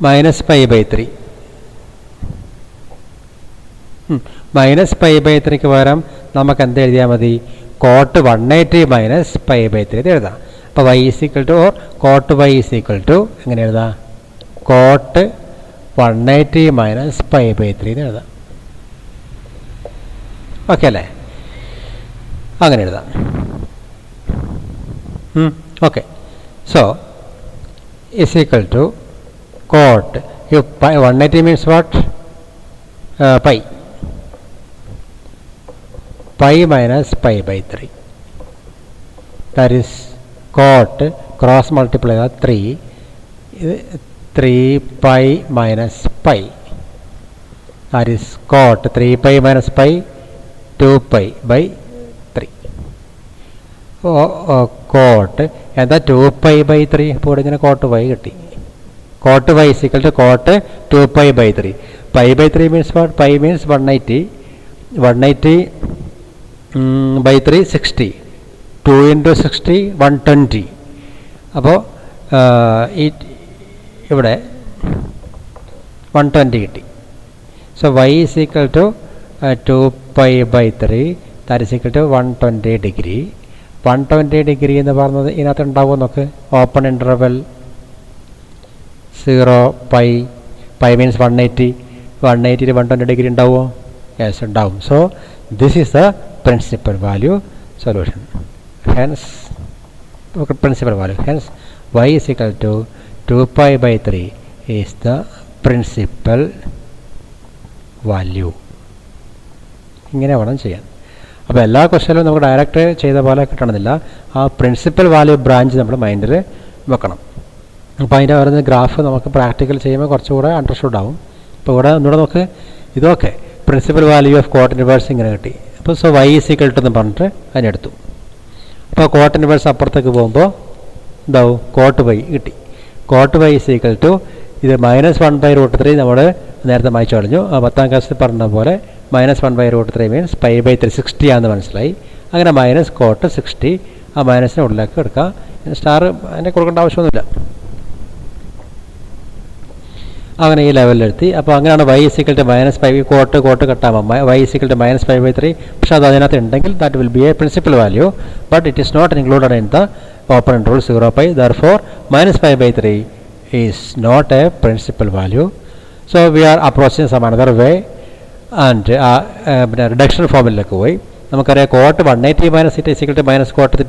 -π/3 -π/3ക്ക് പകരം നമുക്ക് എന്ത് എഴുതിയാൽ മതി? കോട്ട് 180 മൈനസ് പൈ ബൈ 3 എന്ന് എഴുതാം. അപ്പോൾ y is equal to or cot y is equal to എങ്ങനെ എഴുതാം? കോട്ട് 180 മൈനസ് പൈ ബൈ 3 എന്ന് എഴുതാം. ഓക്കെ അല്ലേ? അങ്ങനെ എഴുതാം. Okay. So is equal to cot. If pi 180 means what? Pi. Pi minus pi by 3. That is cot cross multiply 3 pi minus pi. That is cot 3 pi minus pi 2 pi by 3. Cot എന്താ 2 pi by 3. ഇപ്പോൾ ഇവിടെ ഇങ്ങനെ കോട്ട് y കിട്ടി. Cot y is equal to cot 2 pi by 3. Pi by 3 means what? Pi means 180. 180 by 3 60. 2 into 60 120. അപ്പോൾ ഇവിടെ 120 കിട്ടി. So y is equal to 2 pi by 3. That is equal to 120 degree. 120 degree എന്ന് പറഞ്ഞത് ഇതിനകത്ത് ഉണ്ടാവുമോ നോക്ക്. Open interval 0 pi means 180. 180 120 degree ഉണ്ടാവുമോ? യെസ്, ഉണ്ടാവും. So this is the principal value solution. Hence principal value. Hence y is equal to 2 pi by 3 is the principal value. ഇങ്ങനെ വേണം ചെയ്യാൻ. അപ്പോൾ എല്ലാ ക്വസ്റ്റ്യനിലും നമുക്ക് ഡയറക്റ്റ് ചെയ്ത പോലെ കിട്ടണമെന്നില്ല. ആ പ്രിൻസിപ്പൽ വാല്യൂ ബ്രാഞ്ച് നമ്മൾ മൈൻഡിൽ വെക്കണം. അപ്പോൾ അതിൻ്റെ വരുന്ന ഗ്രാഫ് നമുക്ക് പ്രാക്ടിക്കൽ ചെയ്യുമ്പോൾ കുറച്ചുകൂടെ അണ്ടർസ്റ്റുഡ് ആവും. അപ്പോൾ ഇവിടെ ഒന്നുകൂടെ നമുക്ക് ഇതൊക്കെ principal value of cot inverse ഇങ്ങനെ കിട്ടി. അപ്പോൾ so y is equal to എന്ന് പറഞ്ഞിട്ട് അതിനെടുത്തു. അപ്പോൾ കോട്ട് ഇൻവേഴ്സ് അപ്പുറത്തേക്ക് പോകുമ്പോൾ എന്താവും? കോട്ട് y കിട്ടി. Cot y is equal to ഇത് -1/√3 നമ്മൾ നേരത്തെ മായ്ച്ചു കളഞ്ഞു. 10ാം ക്ലാസ്സിൽ പറഞ്ഞ പോലെ -1/√3 മീൻസ് പൈ ബൈ 3 60 ആണെന്ന് മനസ്സിലായി. അങ്ങനെ മൈനസ് കോട്ട് 60 ആ മൈനസിന് ഉള്ളിലേക്ക് എടുക്കാം. സ്റ്റാർ അതിനെ കൊടുക്കേണ്ട ആവശ്യമൊന്നുമില്ല. അങ്ങനെ ഈ ലെവലിലെത്തി. അപ്പോൾ അങ്ങനെയാണ് y is equal to -5. Cot കട്ടാകുമ്പോൾ y is equal to -5/3. പക്ഷേ അത് അതിനകത്ത് ഉണ്ടെങ്കിൽ that will be a principal value, but it is not included in the open interval 0 pi. Therefore -5/3 is not a principal value. So we are approaching some another way and reduction formula പോയി. നമുക്കറിയാം coat 180 minus θ is equal to minus cot θ,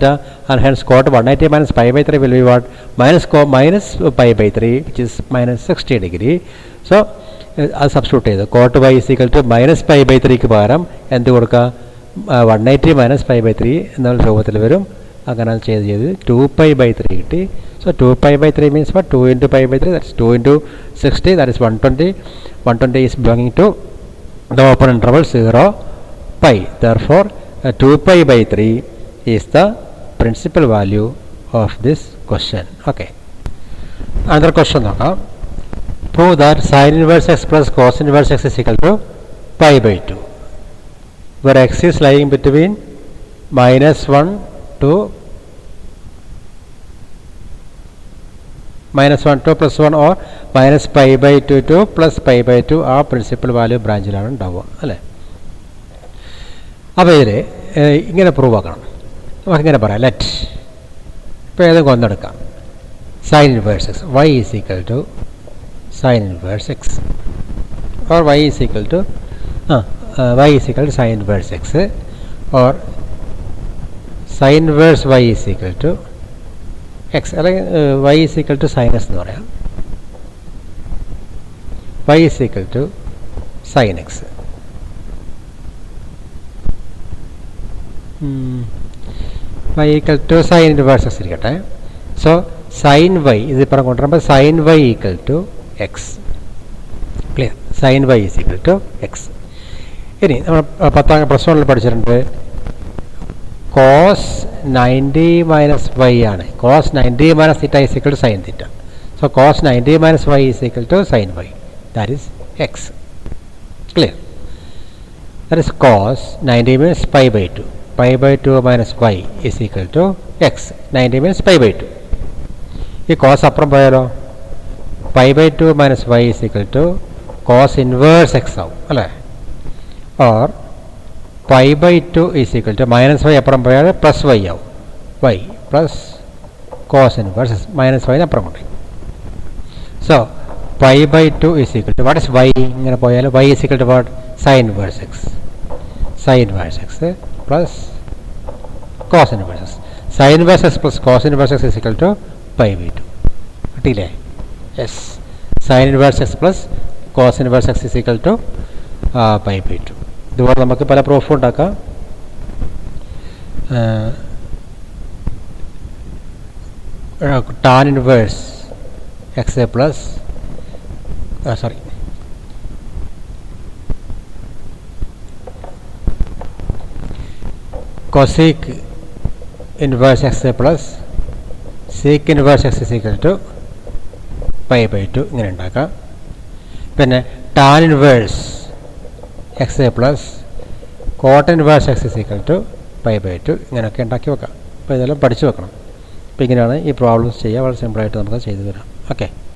and hence cot 180 minus pi by 3 will be what? minus pi by 3, which is minus 60 degree. So അത് സബ്സ്റ്റിറ്റ്യൂട്ട് ചെയ്ത് cot y is equal to minus pi by 3ക്ക് പകരം എന്ത് കൊടുക്കുക? 180 minus pi by 3 എന്നുള്ള രൂപത്തിൽ വരും. അങ്ങനെ ചെയ്ത് 2 pi by 3 കിട്ടി. So 2 pi by 3 means what? 2 into pi by 3, that's 2 into 60, that is 120. 120 is belonging to the open interval 0 pi. Therefore 2 pi by 3 is the principal value of this question. Okay. Another question നോക്കാം. Prove that sin inverse x plus cos inverse x is equal to pi by 2, where x is lying between -1 to -1 to +1 or minus pi by 2 to plus pi by 2 ആ പ്രിൻസിപ്പൽ വാല്യൂ ബ്രാഞ്ചിലാണ് ഉണ്ടാവുക അല്ലേ. അപ്പോൾ ഇതിൽ ഇങ്ങനെ പ്രൂവ് ആക്കണം. നമുക്കിങ്ങനെ പറയാം, ലെറ്റ് ഇപ്പോൾ ഏതെങ്കിലും ഒന്നെടുക്കാം. Sine inverse x y is equal to sine inverse x, or y is equal to sine inverse x, or sine inverse y is equal to x, അല്ലെങ്കിൽ y is equal to sine x എന്ന് പറയാം. y is equal to sine x. y equal to sine inverse x ഇരിക്കട്ടെ. സോ സൈൻ y ഇത് ഇപ്പം കൊണ്ടുവരുമ്പോൾ sine y equal to x. Clear? Sine y is equal to X. ഇനി നമ്മൾ 10ാം പ്രശ്നങ്ങളിൽ പഠിച്ചിട്ടുണ്ട് cos 90 minus y ആണ്. cos 90 minus theta is equal to sin theta. So cos 90 minus y is equal to sin y. That is x. Clear? That is cos 90 means pi by 2. Pi by 2 minus y is equal to x. 90 means pi by 2. ഈ cos അപ്പുറം പോയാലോ? pi by 2 minus y is equal to cos inverse x ആവും അല്ലേ? or pi by two is equal to minus y അപ്പുറം പോയാൽ പ്ലസ് വൈ ആവും. Y plus cos inverse minus y അപ്പുറം കൊണ്ടുപോയി. So pi by two is equal to what is y? ഇങ്ങനെ പോയാൽ y is equal to what? Sine inverse x. Sine inverse x plus cos inverse x. Sine inverse x plus cos inverse x is equal to pi by two. കിട്ടിയില്ലേ? Yes. Sine inverse x plus cos inverse x is equal to pi by two. ഇതുപോലെ നമുക്ക് പല പ്രൂഫും ഉണ്ടാക്കാം. Tan inverse x plus cosec inverse x പ്ലസ് sec inverse x is equal to pi by two ഇങ്ങനെ ഉണ്ടാക്കാം. പിന്നെ tan inverse x plus cot inverse x is equal to pi by two ഇങ്ങനെയൊക്കെ ഉണ്ടാക്കി വെക്കാം. അപ്പോൾ ഇതെല്ലാം പഠിച്ചു വെക്കണം. അപ്പോൾ ഇങ്ങനെയാണ് ഈ പ്രോബ്ലംസ് ചെയ്യുക. വളരെ സിമ്പിളായിട്ട് നമുക്ക് ചെയ്തു തരാം. ഓക്കെ.